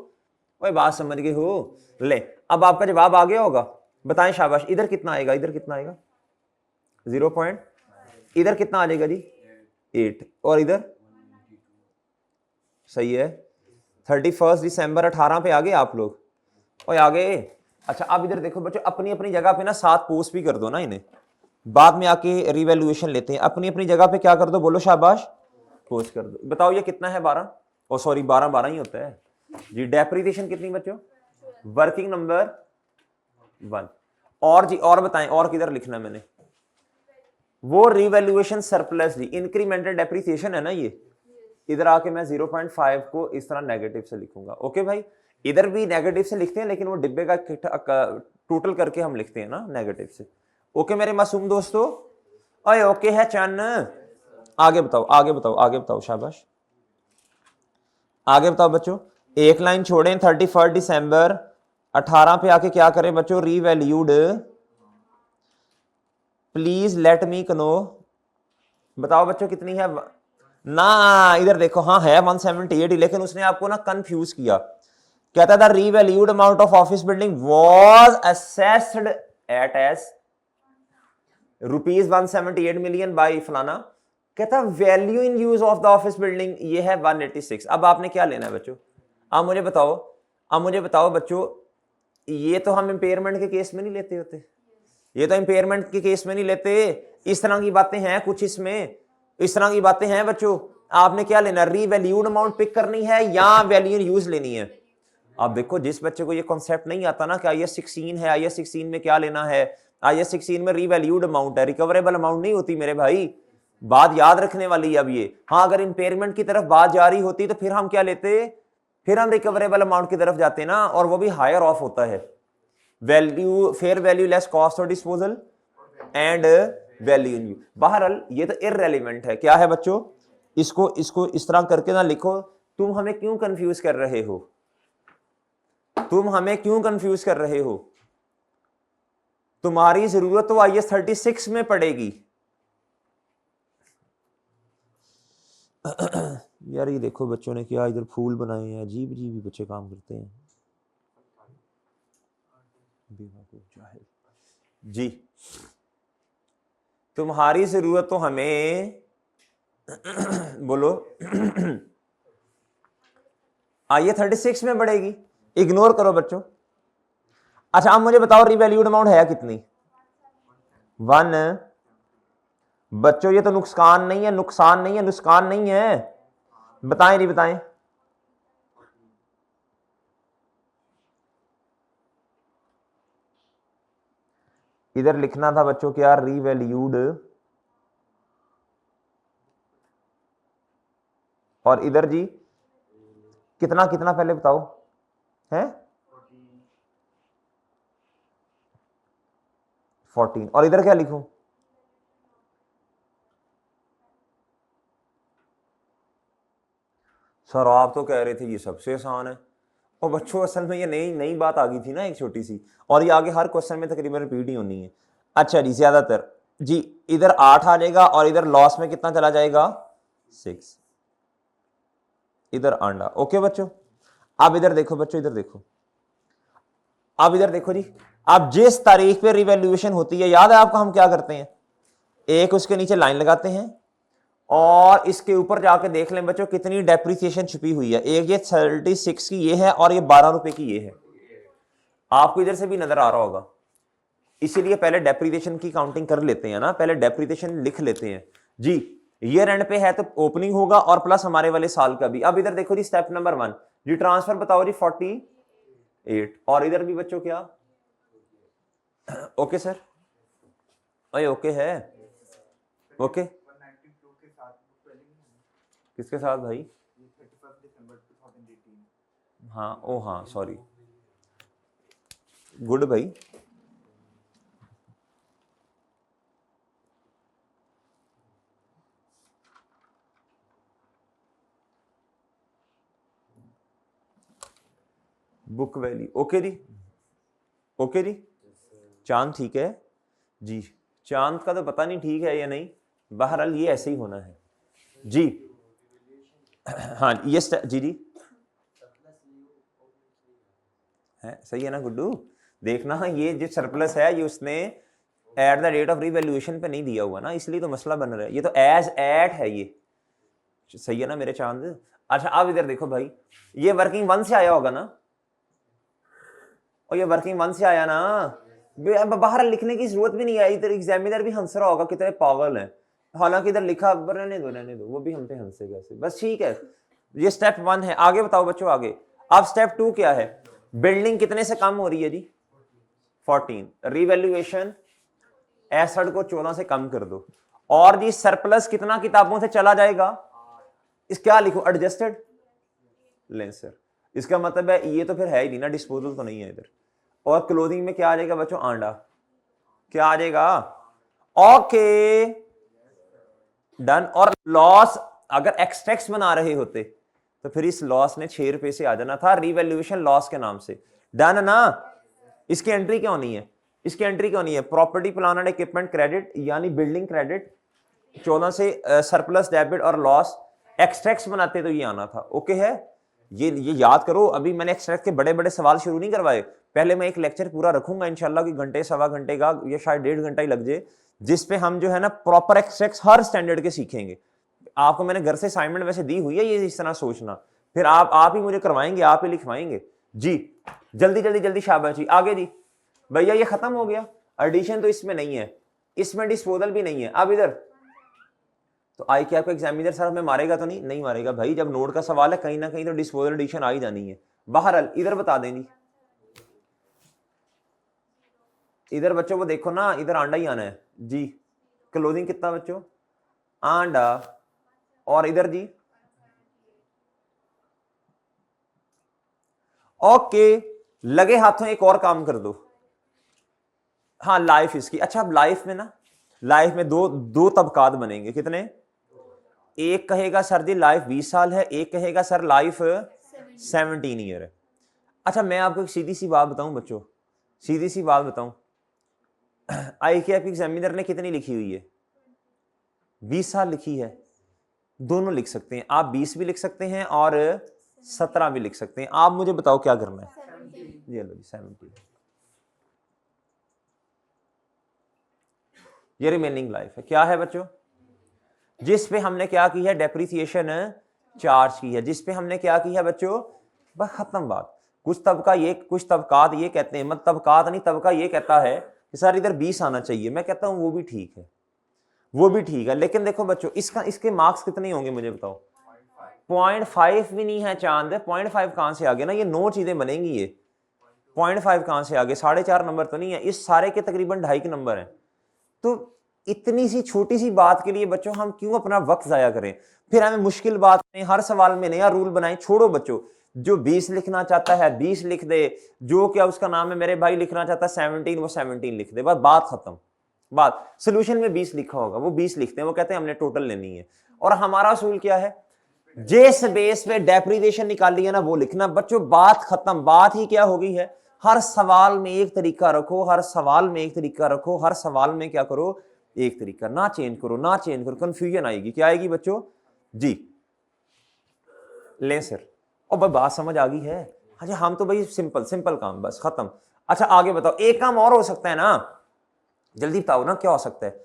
ओए बात समझ गए हो? ले अब आपका जवाब आ गया होगा, बताएं शाबाश। इधर कितना आएगा, इधर कितना आएगा? 0 पॉइंट, इधर कितना आ जाएगा जी? 8, और इधर सही है 31 दिसंबर 18 पे आ गए आप लोग? और आ गए। अच्छा अब इधर देखो बच्चों, अपनी अपनी जगह पे ना 7 पोस्ट भी कर दो ना इन्हें, बाद में आके रिवैल्यूएशन लेते हैं। अपनी अपनी जगह पे क्या कर दो, बोलो शाबाश, पोस्ट कर दो। बताओ ये कितना है? 12, ओ सॉरी 12 12 ही होता है जी। डेप्रिसिएशन कितनी बच्चों? Working number 1। और जी और बताएं, और किधर लिखना है मैंने? वो रिवैल्यूएशन सरप्लस जी, इंक्रीमेंटल डेप्रिसिएशन है ना ये। इधर आके मैं 0.5 को इस तरह नेगेटिव से लिखूंगा। ओके भाई, इधर भी नेगेटिव से लिखते हैं, लेकिन वो डिब्बे का टोटल करके हम लिखते हैं ना नेगेटिव से। ओके मेरे मासूम दोस्तों, अरे ओके है चन्न? आगे बताओ, आगे बताओ, आगे बताओ, शाबाश आगे बताओ बच्चों। एक लाइन छोड़ें, 31 दिसंबर 18 पे आके क्या करें बच्चों? Revalued, please let me know. बताओ बच्चों कितनी है ना? इधर देखो, हाँ है 178, लेकिन उसने आपको ना कंफ्यूज किया। कहता था revalued amount of office building was assessed at as ₹178 million by फलाना। कहता value in use of the office building ये है 186। अब आपने क्या लेना है बच्चों? अब मुझे बताओ, अब मुझे बताओ बच्चों, ये तो हम इंपेयरमेंट के केस में नहीं लेते होते, ये तो इंपेयरमेंट के केस में नहीं लेते। इस तरह की बातें हैं कुछ इसमें, इस तरह की बातें हैं बच्चों। आपने क्या लेना? रीवैल्यूड अमाउंट पिक करनी है या वैल्यू इन यूज लेनी है? अब देखो जिस बच्चे को ये कॉन्सेप्ट नहीं आता ना कि IS 16 है, IS 16 में क्या लेना है? IS 16 में रीवैल्यूड अमाउंट है, रिकवरेबल अमाउंट नहीं होती मेरे भाई। बात याद रखने वाली है अब ये। हाँ अगर इंपेयरमेंट की तरफ बात जा रही होती तो फिर हम क्या लेते? फिर हम रिकवरेबल अमाउंट की तरफ जाते ना, और वो भी हायर ऑफ होता है। Value, fair value less cost of disposal and value in you. बहरहाल ये तो इररेलेवेंट है। क्या है बच्चों? इसको इसको इस तरह करके ना लिखो। तुम हमें क्यों कंफ्यूज कर रहे हो? तुम हमें क्यों कंफ्यूज कर रहे हो? तुम्हारी जरूरत तो IS 36 में पड़ेगी। यार ये देखो बच्चों ने क्या इधर फूल बनाए हैं, अजीब अजीब बच्चे काम करते हैं। जी तुम्हारी जरूरत तो हमें बोलो IS 36 में बढ़ेगी। इग्नोर करो बच्चों। अच्छा अब मुझे बताओ रिवैल्यूड अमाउंट है कितनी? 1। बच्चों ये तो नुकसान नहीं है, नुकसान नहीं है, नुकसान नहीं है। बताएं नहीं बताएं। इधर लिखना था बच्चों क्या? रीवैल्यूड, और इधर जी कितना कितना पहले बताओ है? 14, और इधर क्या लिखूं? सर आप तो कह रहे थे ये सबसे आसान है। और बच्चों असल में ये नई नई बात आ गई थी ना एक छोटी सी, और ये आगे हर क्वेश्चन में तकरीबन रिपीट ही होनी है। अच्छा जी ज्यादातर जी, इधर 8 आ जाएगा और इधर लॉस में कितना चला जाएगा? 6। इधर अंडा। ओके बच्चों, अब इधर देखो बच्चों, इधर देखो, अब इधर देखो जी। अब जिस तारीख पे रिवैल्यूएशन होती है, याद है आपको हम क्या करते हैं? एक उसके नीचे लाइन लगाते हैं और इसके ऊपर जाके देख लें बच्चों कितनी डेप्रिसिएशन छुपी हुई है। एक ये 36 की ये है और ये 12 रुपए की ये है। आपको इधर से भी नजर आ रहा होगा। इसीलिए पहले डेप्रिसिएशन की काउंटिंग कर लेते हैं ना, पहले डेप्रिसिएशन लिख लेते हैं जी। ईयर एंड पे है तो ओपनिंग होगा और प्लस हमारे वाले साल का भी। अब इधर देखो जी स्टेप नंबर 1 जी, ट्रांसफर बताओ जी 48, और इधर भी बच्चों क्या? ओके सर, अरे ओके है। ओके किसके साथ भाई? हाँ ओ हाँ सॉरी, गुड भाई। बुक वैली, ओके जी, ओके जी। चांद ठीक है जी, चांद का तो पता नहीं ठीक है या नहीं, बहरहाल ये ऐसे ही होना है जी। हाँ ये जी जी है, सही है ना गुड्डू। देखना ये जो सरप्लस है ये उसने at the rate of revaluation पे नहीं दिया हुआ ना, इसलिए तो मसला बन रहा है। ये तो एज एट है ये, सही है ना मेरे चांद। अच्छा अब इधर देखो भाई, ये वर्किंग वन से आया होगा ना, और ये वर्किंग वन से आया ना, बाहर लिखने की जरूरत भी नहीं है। इधर एग्जामिनर भी हंस रहा होगा कितने पागल है, हालांकि इधर लिखा रहने दो वो भी हम पे हंसेगा से, बस ठीक है। ये स्टेप 1 है। आगे बताओ बच्चों आगे। अब स्टेप 2 क्या है? बिल्डिंग कितने से कम हो रही है जी? 14। रिवैल्यूएशन एसेट को 14 से कम कर दो। और जी सरप्लस कितना किताबों से चला जाएगा? इस क्या लिखो? Adjusted lancer. इसका मतलब है ये तो फिर है ही नहीं ना, डिस्पोजल तो नहीं है इधर। और क्लोजिंग में क्या आ जाएगा बच्चों? आंडा। क्या आ जाएगा? Okay done. और लॉस अगर एक्सट्रैक्ट बना रहे होते तो फिर इस लॉस ने 6 रुपए से आ जाना था रिवैल्यूएशन लॉस के नाम से। डन ना? इसकी एंट्री क्यों नहीं है? इसकी एंट्री क्यों नहीं है? Property plan and equipment credit यानी बिल्डिंग क्रेडिट 14 से सरप्लस डेबिट और लॉस एक्सट्रैक्ट बनाते तो ये आना था। ओके है, ये याद करो। अभी मैंने एक्सट्रैक्ट के बड़े बड़े सवाल शुरू नहीं करवाए, पहले मैं एक लेक्चर पूरा रखूंगा इंशाल्लाह कि घंटे सवा घंटे का या शायद 1.5 घंटा ही लग जाए, जिसपे हम जो है ना प्रॉपर एक्सट्रैक्ट हर स्टैंडर्ड के सीखेंगे। आपको मैंने घर से असाइनमेंट वैसे दी हुई है, ये इस तरह सोचना, फिर आप ही मुझे करवाएंगे, आप ही लिखवाएंगे जी। जल्दी जल्दी जल्दी शाबाश जी। आगे जी भैया ये खत्म हो गया। एडिशन तो इसमें नहीं है, इसमें डिस्पोजल भी नहीं है। अब इधर तो आई क्या आपको एग्जामिनर सर हमें मारेगा तो नहीं मारेगा भाई, जब नोट का सवाल है कहीं ना कहीं तो डिस्पोजल एडिशन आ ही जानी है। बहरहाल इधर बता दें जी, इधर बच्चों को देखो ना, इधर आंडा ही आना है जी। क्लोजिंग कितना बच्चों? आंडा। और इधर जी ओके, लगे हाथों एक और काम कर दो। हाँ लाइफ इसकी। अच्छा अब लाइफ में ना, लाइफ में दो तबकात बनेंगे। कितने? एक कहेगा सर जी लाइफ 20 साल है, एक कहेगा सर लाइफ 17 ईयर है। अच्छा मैं आपको एक सीधी सी बात बताऊं बच्चों, सीधी सी बात बताऊं, आई के आपके एग्जामिनर ने कितनी लिखी हुई है? 20 साल लिखी है। दोनों लिख सकते हैं आप, 20 भी लिख सकते हैं और 17 भी लिख सकते हैं। आप मुझे बताओ क्या करना है? ये लो जी 17। ये रिमेनिंग लाइफ है। क्या है बच्चों? जिस पे हमने क्या की है? डेप्रिसिएशन चार्ज की है। जिस पे हमने क्या की है बच्चों? बस खत्म बात। कुछ तबकात ये कहते हैं, मतलब तबकात नहीं, तबका ये कहता है कि सर इधर 20 आना चाहिए। मैं कहता हूं वो भी ठीक है, वो भी ठीक है, लेकिन देखो बच्चों इसके मार्क्स कितने होंगे मुझे बताओ? 0.5 भी नहीं है चांद। 0.5 कहां से आ गया ना, ये 9 चीजें बनेंगी। ये 0.5 कहां से आ गए? 4.5 नंबर तो नहीं है, इस सारे के तकरीबन 2.5 नंबर है। तो इतनी सी छोटी सी बात के लिए बच्चों हम क्यों अपना वक्त जाया करें? फिर हमें मुश्किल बात में हर सवाल में नया रूल बनाएं। छोड़ो बच्चों, जो 20 लिखना चाहता है 20 लिख दे, जो क्या उसका नाम है मेरे भाई लिखना चाहता है 17 वो 17 लिख दे, बस बात खत्म। बात सोल्यूशन में 20 लिखा होगा वो 20 लिखते हैं, वो कहते हैं हमने टोटल लेनी है। और हमारा असूल क्या है? जिस बेस पे डेप्रिसिएशन निकाली है ना वो लिखना। बच्चों बात खत्म। बात ही क्या हो गई है? हर सवाल में एक तरीका रखो, हर सवाल में एक तरीका रखो, हर सवाल में क्या करो? एक तरीका। ना चेंज करो, ना चेंज करो, कंफ्यूजन आएगी। क्या आएगी बच्चों? जी ले सर। और भाई बात समझ आ गई है? अच्छा हम तो भाई सिंपल सिंपल काम, बस खत्म। अच्छा आगे बताओ, एक काम और हो सकता है ना, जल्दी बताओ ना क्या हो सकता है?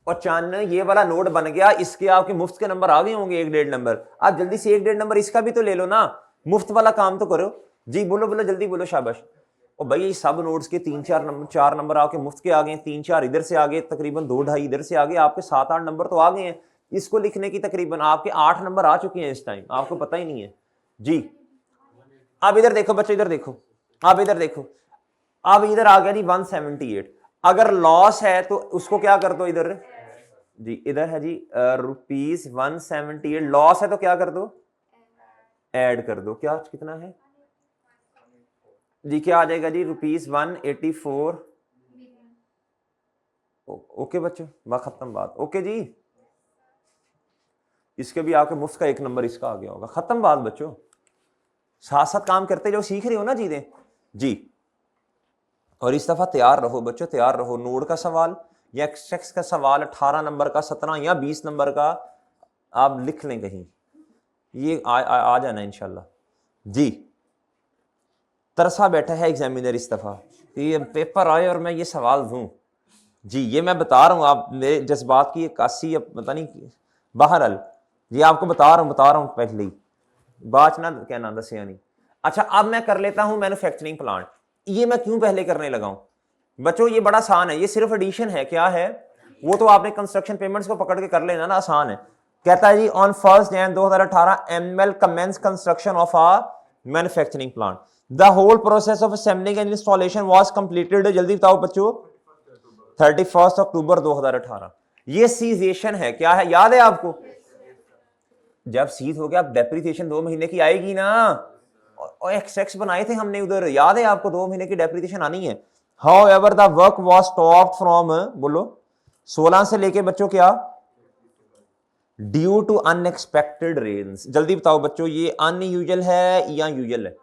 और चांद ये वाला नोट बन गया, इसके आपके मुफ्त के नंबर आ गए होंगे 1-1.5 नंबर। आप जल्दी से 1-1.5 नंबर इसका भी तो ले लो ना, मुफ्त वाला काम तो करो। जी बोलो बोलो जल्दी बोलो, शाबाश। और भाई सब नोट्स के 4 नंबर आपके मुफ्त के आ गए, 3-4 इधर से आ गए, तकरीबन 2-2.5 इधर से आ गए, आपके 7-8 नंबर तो आ गए हैं। इसको लिखने की तकरीबन आपके 8 नंबर आ चुके हैं इस टाइम, आपको पता ही नहीं है जी। अब इधर देखो बच्चों, इधर देखो, अब इधर देखो, अब इधर आ गया जी 178। अगर लॉस है तो उसको क्या कर दो इधर जी, इधर है जी ₹178। लॉस है तो क्या कर दो? ऐड कर दो। क्या कितना है जी? क्या आ जाएगा जी? ₹184। ओके बच्चों बात खत्म बात। ओके जी, इसके भी आपके मुफ्त का 1 नंबर इसका आ गया होगा। खत्म बात बच्चों, साथ साथ काम करते जो सीख रहे हो ना चीजें जी। और इस दफा तैयार रहो बच्चों, तैयार रहो। नोड का सवाल या एक्स का सवाल 18 नंबर का, 17 या 20 नंबर का आप लिख लें कहीं, ये आ जाना इंशाल्लाह। जी तरसा बैठा है एग्जामिनर इस दफा, ये पेपर आए और मैं ये सवाल दूं। जी ये मैं बता रहा हूँ, आप मेरे जज्बात की कासी पता नहीं, बहरहाल ये आपको बता रहा हूँ पहले ही, बात ना कहना दसिया नहीं। अच्छा अब मैं कर लेता हूं मैन्युफैक्चरिंग प्लांट। ये मैं क्यों पहले करने लगा हूं बच्चों, ये बड़ा आसान है, ये सिर्फ एडिशन है। क्या है वो तो आपने कंस्ट्रक्शन पेमेंट्स को पकड़ के कर लेना ना, आसान है। कहता है जी on 1 January 2018 ML commence construction of a manufacturing plant, the whole process of assembling and installation was completed, जल्दी बताओ बच्चों, 31 अक्टूबर 2018। ये सीजेशन है, क्या है याद है आपको? जब सीज हो गया डेप्रिसिएशन 2 महीने की आएगी ना, और एक्स बनाए थे हमने उधर, याद है आपको? 2 महीने की डेप्रिसिएशन आनी है। How ever the work was stopped from, बोलो 16 से लेके बच्चों क्या, ड्यू टू अनएक्सपेक्टेड रेन्स। जल्दी बताओ बच्चों, ये अनयूजुअल है या यूजुअल है?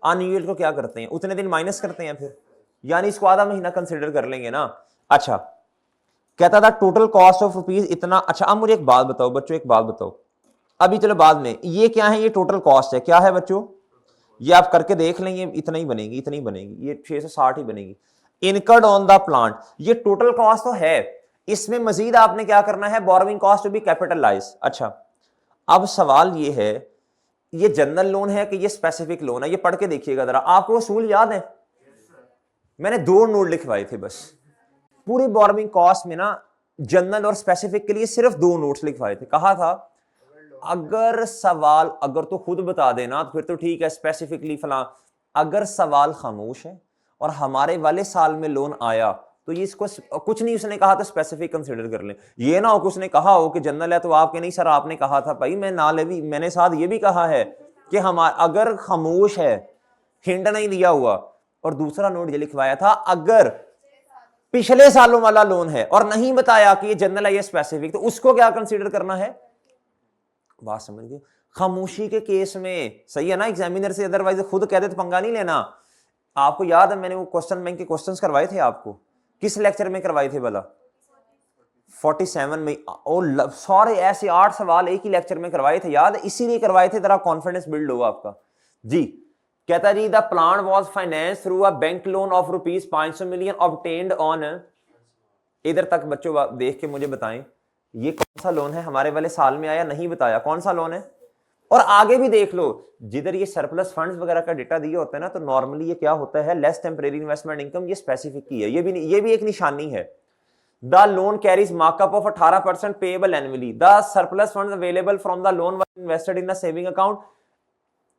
अनयूजुअल को क्या करते हैं, उतने दिन माइनस करते हैं फिर, यानी इसको आधा महीना कंसिडर कर लेंगे ना। अच्छा कहता था टोटल कॉस्ट ऑफ रुपीज इतना। अच्छा अब मुझे एक बात बताओ बच्चों, एक बात बताओ, अभी चलो बाद में, ये क्या है, ये टोटल कॉस्ट है, क्या है बच्चों? ये आप करके देख लेंगे, इतना ही बनेगी, इतनी बनेगी, ये 660 ही बनेगी। इनकर्ड ऑन द प्लांट, ये टोटल कॉस्ट तो है, इसमें मजीद आपने क्या करना है, borrowing cost to be capitalise. अच्छा अब सवाल ये है, ये जनरल लोन है कि ये स्पेसिफिक लोन है, ये पढ़ के देखिएगा जरा, आपको असूल याद है? मैंने 2 नोट लिखवाए थे बस, पूरी बोरोइंग कॉस्ट में ना जनरल और स्पेसिफिक के लिए सिर्फ 2 नोट्स लिखवाए थे। कहा था अगर सवाल, अगर तो खुद बता देना तो फिर तो ठीक है, स्पेसिफिकली फला, अगर सवाल खामोश है और हमारे वाले साल में लोन आया तो ये इसको कुछ नहीं उसने कहा तो स्पेसिफिक कंसीडर कर लें। ये ना हो कि उसने कहा हो कि जनरल है तो आपके नहीं सर, आपने कहा था भाई, मैं ना ले भी, मैंने साथ ये भी कहा है कि हम अगर खामोश है, हिंट नहीं दिया हुआ। और दूसरा नोट ये लिखवाया था अगर पिछले सालों वाला लोन है और नहीं बताया कि ये जनरल है ये स्पेसिफिक, तो उसको क्या कंसीडर करना है। बात समझ गए? खामोशी के केस में सही है ना एग्जामिनर से, अदरवाइज खुद कह दे तो पंगा नहीं लेना। आपको याद है मैंने वो क्वेश्चन बैंक के क्वेश्चंस करवाए थे आपको, किस लेक्चर में करवाए थे भला? 47 में। और सारे ऐसे 8 सवाल एक ही लेक्चर में करवाए थे, याद है? इसीलिए करवाए थे, जरा कॉन्फिडेंस बिल्ड हो आपका। जी कहता जी the plan was finance through a bank loan of rupees 500 million obtained on, इधर तक बच्चों देख के मुझे बताएं ये कौन सा लोन है, हमारे वाले साल में आया, नहीं बताया कौन सा लोन है। और आगे भी देख लो, जिधर ये सरप्लस फंड्स वगैरह का डेटा दिया होता है ना, तो नॉर्मली ये क्या होता है, लेस टेम्परेरी इन्वेस्टमेंट इनकम, ये स्पेसिफिक की है, ये भी एक निशानी है। The loan carries markup of 18% payable annually, the surplus funds available from the loan were invested in a saving account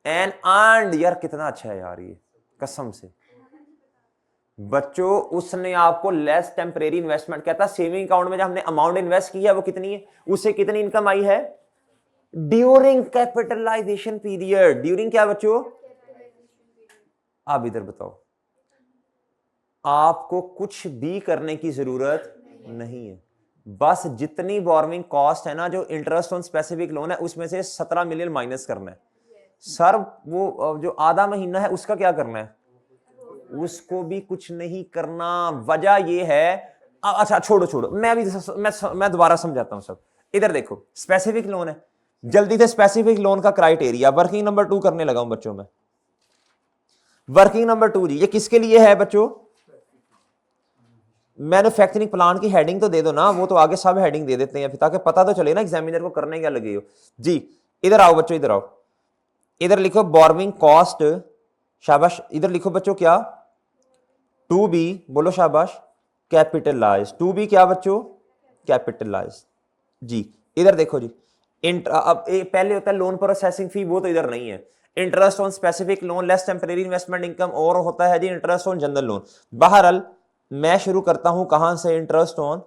and earned. यार कितना अच्छा है यार, ये कसम से बच्चों, उसने आपको लेस टेम्परेरी इन्वेस्टमेंट कहता, सेविंग अकाउंट में जब हमने अमाउंट इन्वेस्ट की है वो कितनी है, उससे कितनी इनकम आई है ड्यूरिंग कैपिटलाइजेशन पीरियड। ड्यूरिंग क्या बच्चों? आप इधर बताओ, आपको कुछ भी करने की जरूरत नहीं है, बस जितनी बोरोइंग कॉस्ट है ना, जो इंटरेस्ट ऑन स्पेसिफिक लोन है, उसमें से 17 मिलियन माइनस करना है। सर वो जो आधा महीना है उसका क्या करना है, उसको भी कुछ नहीं करना। वजह ये है, अच्छा छोड़ो मैं दोबारा समझाता हूं सब। इधर देखो स्पेसिफिक लोन है, जल्दी से स्पेसिफिक लोन का क्राइटेरिया, वर्किंग नंबर 2 करने लगा हूं बच्चों में। वर्किंग नंबर 2 जी, ये किसके लिए है बच्चों? मैन्युफैक्चरिंग प्लांट की हेडिंग तो दे दो ना, वो तो आगे सब हेडिंग दे देते हैं ताकि पता तो चले ना एग्जामिनर को करने क्या लगे हो। जी इधर आओ बच्चों, इधर आओ, इधर लिखो बोरोइंग कॉस्ट, शाबाश, इधर लिखो बच्चों क्या, टू बी, बोलो शाबाश, कैपिटलाइज। टू बी क्या बच्चों? कैपिटलाइज। जी इधर देखो जी, अब पहले होता है लोन प्रोसेसिंग फी, वो तो इधर नहीं है। Interest on specific loan less temporary investment income, और होता है जी इंटरेस्ट ऑन जनरल लोन। बहरहाल मैं शुरू करता हूं कहां से, इंटरेस्ट ऑन,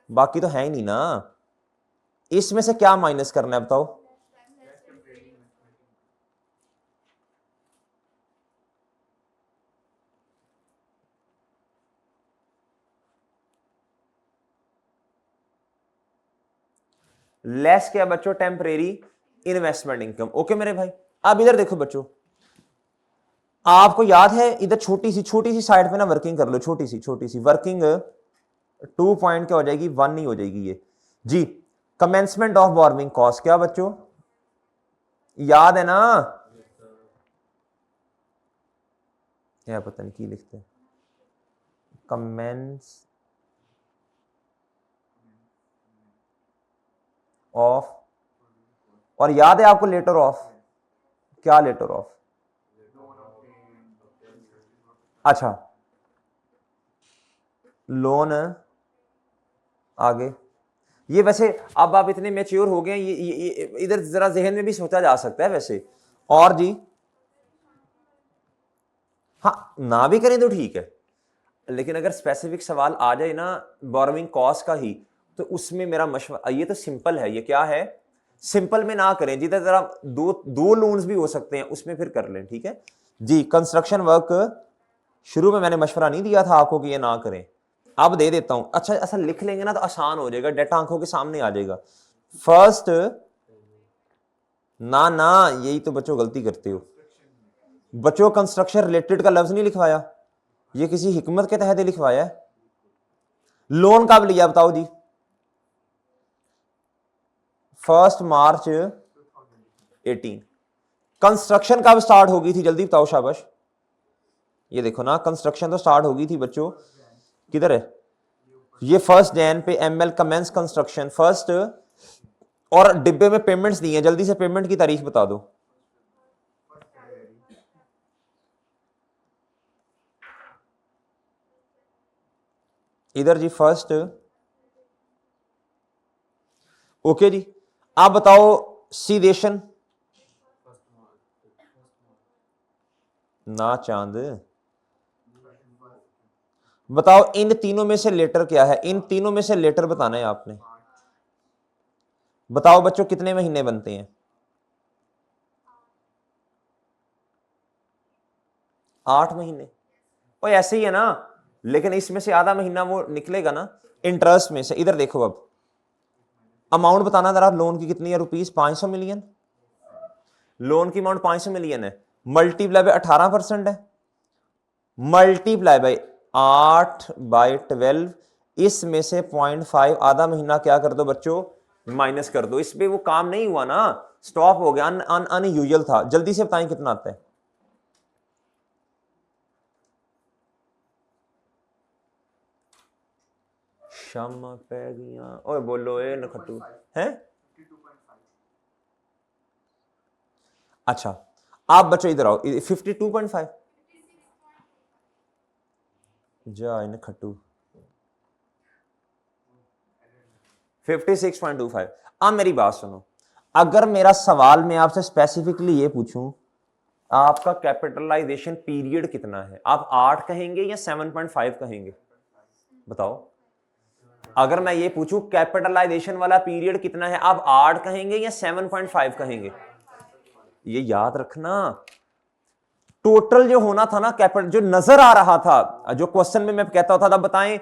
बाकी तो है ही नहीं ना, इसमें से क्या माइनस करना है बताओ? लेस क्या बच्चों? Temporary investment income. ओके मेरे भाई, अब इधर देखो बच्चों, आपको याद है इधर छोटी सी साइड पे ना वर्किंग कर लो, छोटी सी वर्किंग 2 पॉइंट क्या हो जाएगी, 1 नहीं हो जाएगी ये जी। कमेंसमेंट ऑफ बोरोइंग कॉस्ट क्या बच्चों याद है ना, क्या पता नहीं की लिखते हैं, कमेंस ऑफ, और याद है आपको लेटर ऑफ, क्या लेटर ऑफ, अच्छा लोन आगे। ये वैसे अब आप इतने मैच्योर हो गए, ये इधर जरा जहन में भी सोचा जा सकता है वैसे। और जी हाँ ना भी करें तो ठीक है, लेकिन अगर स्पेसिफिक सवाल आ जाए ना बोरोइंग कॉस्ट का ही, तो उसमें मेरा मशवरा, ये तो सिंपल है, ये क्या है सिंपल में ना करें, जिधर जरा दो लोन्स भी हो सकते हैं उसमें फिर कर लें, ठीक है जी। कंस्ट्रक्शन वर्क शुरू में मैंने मशवरा नहीं दिया था आपको कि ये ना करें, अब दे देता हूं। अच्छा ऐसा लिख लेंगे ना तो आसान हो जाएगा, डेटा आंखों के सामने आ जाएगा। फर्स्ट ना ना यही तो बच्चों गलती करते हो बच्चों, कंस्ट्रक्शन रिलेटेड का लफ्ज नहीं लिखवाया, ये किसी हिकमत के तहत लिखवाया है। लोन कब लिया बताओ जी, 1 मार्च 18। कंस्ट्रक्शन कब स्टार्ट हो गई थी जल्दी बताओ शाबाश, ये देखो ना कंस्ट्रक्शन तो स्टार्ट हो गई थी बच्चों, किधर है ये 1 जैन पे एमएल कमेंस कंस्ट्रक्शन फर्स्ट, और डिब्बे में पेमेंट्स दी हैं, जल्दी से पेमेंट की तारीख बता दो। इधर जी फर्स्ट, ओके जी। आप बताओ सीदेशन ना चांद, बताओ इन तीनों में से लेटर क्या है, इन तीनों में से लेटर बताना है आपने। बताओ बच्चों कितने महीने बनते हैं, 8 महीने। और ऐसे ही है ना, लेकिन इसमें से आधा महीना वो निकलेगा ना इंटरेस्ट में से। इधर देखो अब अमाउंट बताना जरा, लोन की कितनी है रुपीस 500 मिलियन, लोन की अमाउंट 500 मिलियन है, मल्टीप्लाई बाय 18% है, मल्टीप्लाई बाय 8/12, इसमें से 0.5 आधा महीना क्या कर दो बच्चों माइनस कर दो। इस पे वो काम नहीं हुआ ना, स्टॉप हो गया, अनयूजुअल था। जल्दी से बताएं कितना आता है, शामा पै गया, ओए बोलो ए नखटू है। अच्छा आप बच्चों इधर आओ, 52.5 जा इन खट्टू 56.25। अब मेरी बात सुनो, अगर मेरा सवाल मैं आपसे स्पेसिफिकली ये पूछूं आपका कैपिटलाइजेशन पीरियड कितना है, आप 8 कहेंगे या 7.5 कहेंगे बताओ। अगर मैं ये पूछूं कैपिटलाइजेशन वाला पीरियड कितना है, आप 8 कहेंगे या 7.5 कहेंगे। ये याद रखना, टोटल जो होना था ना कैपिटल, जो नजर आ रहा था, जो क्वेश्चन में मैं कहता था बताएं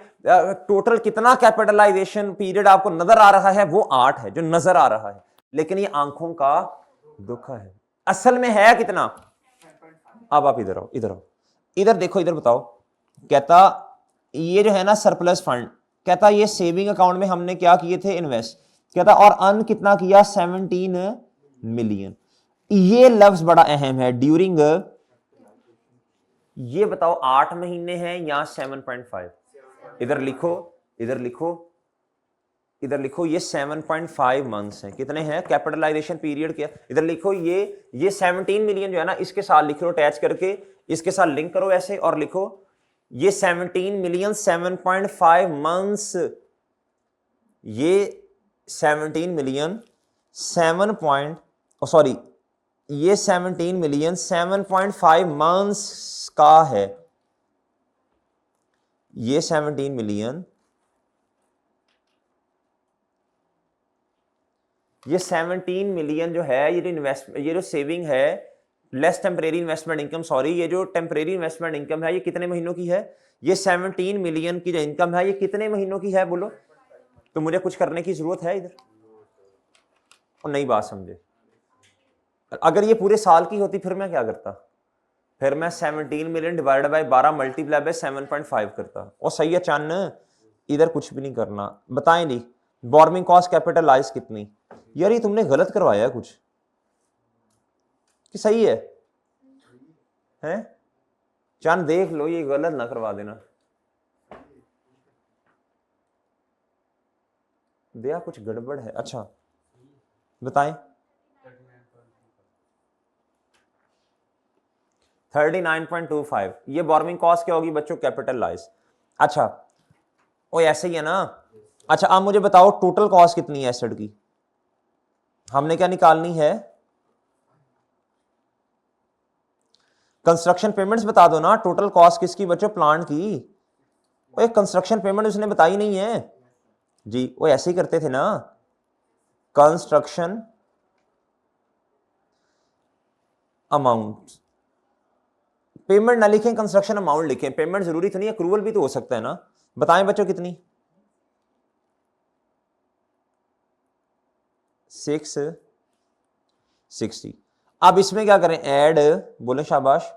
टोटल कितना कैपिटलाइजेशन पीरियड आपको नजर आ रहा है, वो 8 है जो नजर आ रहा है, लेकिन ये आंखों का दुख है, असल में है कितना। अब आप इधर आओ, इधर आओ, इधर देखो, इधर बताओ। कहता ये जो है ना सरप्लस फंड, कहता ये सेविंग अकाउंट में हमने क्या किए थे इन्वेस्ट, कहता और अर्न कितना किया 17 मिलियन। ये लफ्ज बड़ा अहम है, ड्यूरिंग, ये बताओ 8 महीने हैं या 7.5। इधर लिखो, इधर लिखो, इधर लिखो, ये 7.5 मंथ्स हैं। कितने हैं कैपिटलाइजेशन पीरियड क्या, इधर लिखो, ये 17 मिलियन जो है ना इसके साथ लिख लो अटैच करके, इसके साथ लिंक करो ऐसे और लिखो ये 17 मिलियन 7.5 मंथ्स, ये 17 मिलियन 7 पॉइंट, सॉरी ये 17 मिलियन 7.5 मंथ्स का है, ये 17 मिलियन, ये 17 मिलियन जो है, ये जो इन्वेस्टमेंट, ये जो सेविंग है less temporary investment income, sorry ये जो टेम्परेरी इन्वेस्टमेंट इनकम है ये कितने महीनों की है, ये 17 मिलियन की जो इनकम है ये कितने महीनों की है बोलो। तो मुझे कुछ करने की जरूरत है इधर, और नई बात समझे, अगर ये पूरे साल की होती फिर मैं क्या करता, फिर मैं 17 million divided by 12 multiply by 7.5 करता। और सही है चन्न, इधर कुछ भी नहीं करना। बताएं जी बोर्मिंग कॉस्ट कैपिटलाइज कितनी? यार ये तुमने गलत करवाया है कुछ कि सही है? हैं चंद देख लो, ये गलत ना करवा देना। दिया कुछ गड़बड़ है। अच्छा बताएं। 39.25 ये बोर्मिंग कॉस्ट क्या होगी बच्चों? कैपिटलाइज। अच्छा वो ऐसे ही है ना। अच्छा आप मुझे बताओ टोटल कॉस्ट कितनी है एसेट की? हमने क्या निकालनी है? कंस्ट्रक्शन पेमेंट्स बता दो ना। टोटल कॉस्ट किसकी बच्चों? प्लांट की। वो एक कंस्ट्रक्शन पेमेंट उसने बताई नहीं है जी। वो ऐसे ही करते थे ना, कंस्ट्रक्शन अमाउंट। पेमेंट ना लिखें, कंस्ट्रक्शन अमाउंट लिखें। पेमेंट जरूरी तो नहीं है, अक्रूवल भी तो हो सकता है ना। बताएं बच्चों कितनी? 660। अब इसमें क्या करें? ऐड, बोले शाबाश,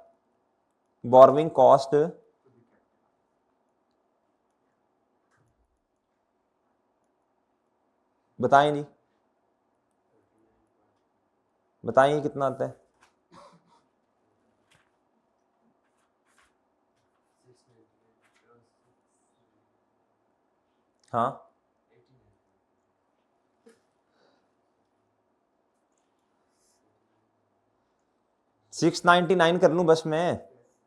बोर्मिंग कॉस्ट बताएं जी, बताएं कितना आता है? हाँ 699 कर लूं बस मैं?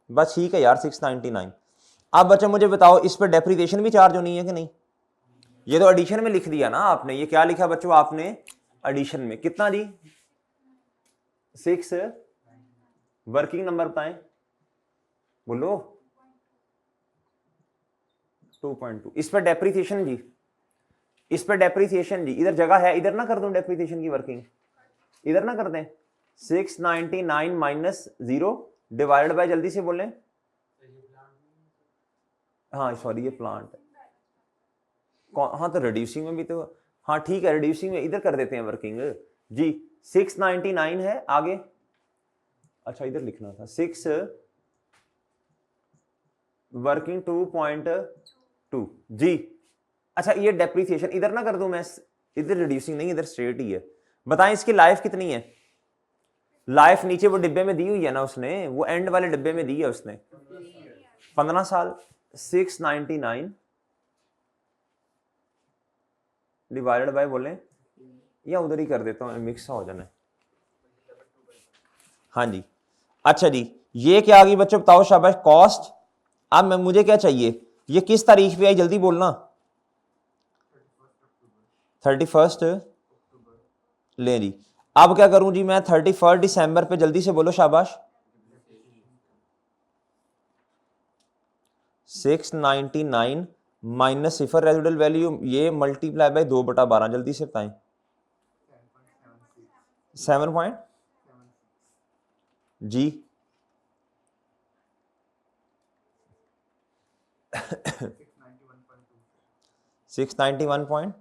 बस ठीक है यार 699। अब बच्चा मुझे बताओ इस पर डेप्रीसिएशन भी चार्ज होनी है कि नहीं? ये तो एडिशन में लिख दिया ना आपने। ये क्या लिखा बच्चों आपने एडिशन में? कितना जी? 6 वर्किंग नंबर बताएं, बोलो। 2.2। इस पर डेप्रीसिएशन जी, इस पर डेप्रीसिएशन जी, इधर जगह है, इधर ना कर दूं डेप्रीसिएशन की वर्किंग? इधर ना कर दें? 699 माइनस 0 डिवाइडेड बाय, जल्दी से बोलें। हाँ सॉरी ये प्लांट है। हाँ तो रिड्यूसिंग में भी तो, हाँ ठीक है रिड्यूसिंग में इधर कर देते हैं वर्किंग जी। 699 है आगे। अच्छा इधर लिखना था 6 वर्किंग 2.2 जी। अच्छा ये डेप्रीसिएशन इधर ना कर दूं मैं? इधर रिड्यूसिंग नहीं, इधर स्ट्रेट ही है। बताएं इसकी लाइफ कितनी है? लाइफ नीचे वो डिब्बे में दी हुई है ना उसने, वो एंड वाले डिब्बे में दी है उसने, 15 साल। 699 डिवाइडेड बाय बोले, या उधर ही कर देता हूँ मिक्स हो जाना है। हाँ जी। अच्छा जी ये क्या आ गई बच्चों बताओ शाबाश कॉस्ट। अब मैं मुझे क्या चाहिए? ये किस तारीख पे आई जल्दी बोलना? 31 ले जी। अब क्या करूं जी मैं? 31 दिसंबर पे, जल्दी से बोलो शाबाश। 699 माइनस सिफर रेजिडुअल वैल्यू, ये मल्टीप्लाई बाय 2/12, जल्दी से बताएं। 7 पॉइंट जी 691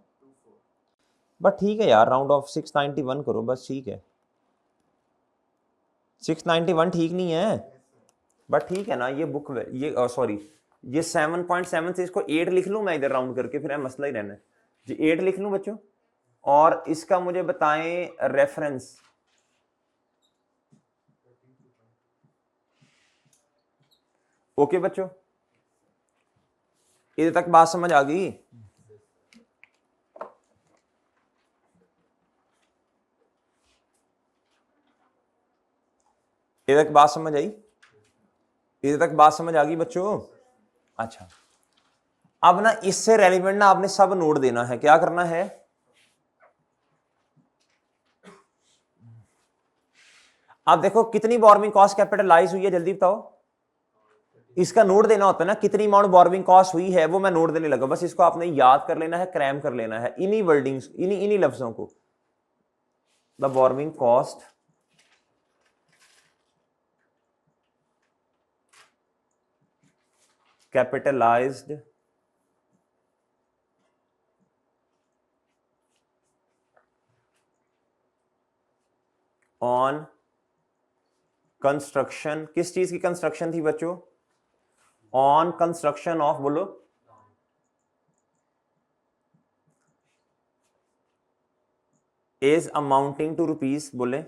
बस ठीक है यार, राउंड ऑफ 691 करो बस, ठीक है। 691 ठीक नहीं है बट ठीक है ना। ये बुक ये सॉरी ये 7.7 से इसको 8 लिख लूं मैं इधर राउंड करके, फिर मसला ही रहना है जी। 8 लिख लूं बच्चों। और इसका मुझे बताएं रेफरेंस। ओके बच्चों इधर तक बात समझ आ गई? इधर तक बात समझ आई? इधर तक बात समझ आ गई बच्चों? अच्छा अब ना इससे रेलिवेंट ना आपने सब नोट देना है। क्या करना है? अब देखो कितनी बोर्मिंग कॉस्ट कैपिटलाइज हुई है, जल्दी बताओ। इसका नोट देना होता है ना, कितनी अमाउंट बोर्मिंग कॉस्ट हुई है वो मैं नोट देने लगा। बस इसको आपने याद कर लेना है, क्रैम कर लेना है इन्हीं वर्डिंग्स, इन्हीं लफ्जों को। The borrowing cost capitalized on construction, किस चीज की कंस्ट्रक्शन थी बच्चों? ऑन कंस्ट्रक्शन ऑफ, बोलो, इज अमाउंटिंग टू रुपीज, बोले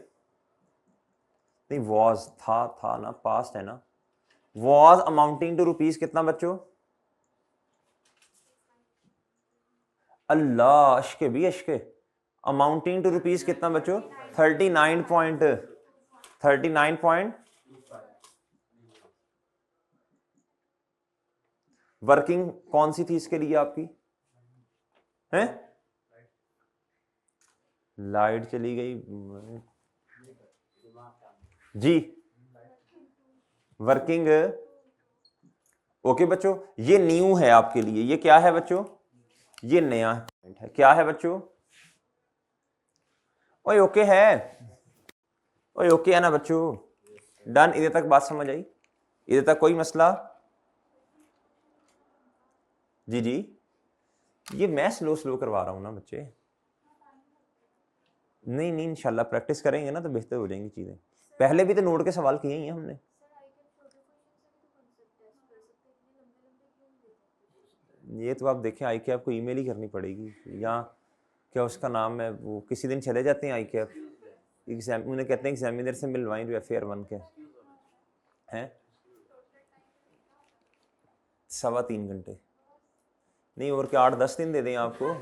नहीं, वॉज था ना, पास्ट है ना, वॉज अमाउंटिंग टू रुपीज कितना बच्चों? अल्लाह, अशके भी अशके, अमाउंटिंग टू रुपीज कितना बच्चों? 39 वर्किंग कौन सी थी इसके लिए आपकी? हैं? लाइट चली गई जी। वर्किंग, ओके बच्चों, ये न्यू है आपके लिए, ये क्या है बच्चों? ये नया पॉइंट है, क्या है बच्चों? ओए ओके है, ओए ओके है ना बच्चों? डन, इधर तक बात समझ आई? इधर तक कोई मसला? जी जी, ये मैं स्लो स्लो करवा रहा हूं ना बच्चे। नहीं नहीं, इंशाल्लाह प्रैक्टिस करेंगे ना तो बेहतर हो जाएंगी चीजें। पहले भी तो नोट के सवाल किए ही हैं हमने। ये तो आप देखें, आई के आपको ईमेल ही करनी पड़ेगी, या क्या उसका नाम है, वो किसी दिन चले जाते हैं आई के एग्जाम, उन्हें कहते हैं एग्जामिनर से मिलवाएं जो FAR1 के हैं। 3.25 घंटे नहीं, और क्या 8-10 दिन दे दें आपको?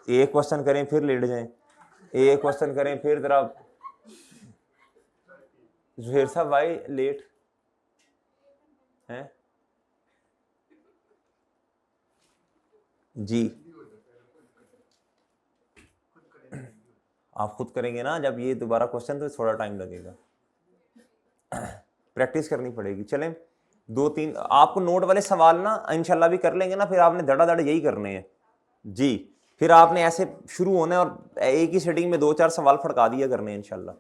एक क्वेश्चन करें फिर लेट जाएं, एक क्वेश्चन करें फिर जरा। जुहेर साहब भाई लेट हैं जी, आप खुद करेंगे ना जब ये दोबारा क्वेश्चन, तो थोड़ा टाइम लगेगा, प्रैक्टिस करनी पड़ेगी। चलें, 2-3 आपको नोट वाले सवाल ना इंशाल्लाह भी कर लेंगे ना, फिर आपने धड़ाधड़ यही करने हैं जी। फिर आपने ऐसे शुरू होना है और एक ही सेटिंग में 2-4 सवाल फड़का दिया करने हैं इंशाल्लाह।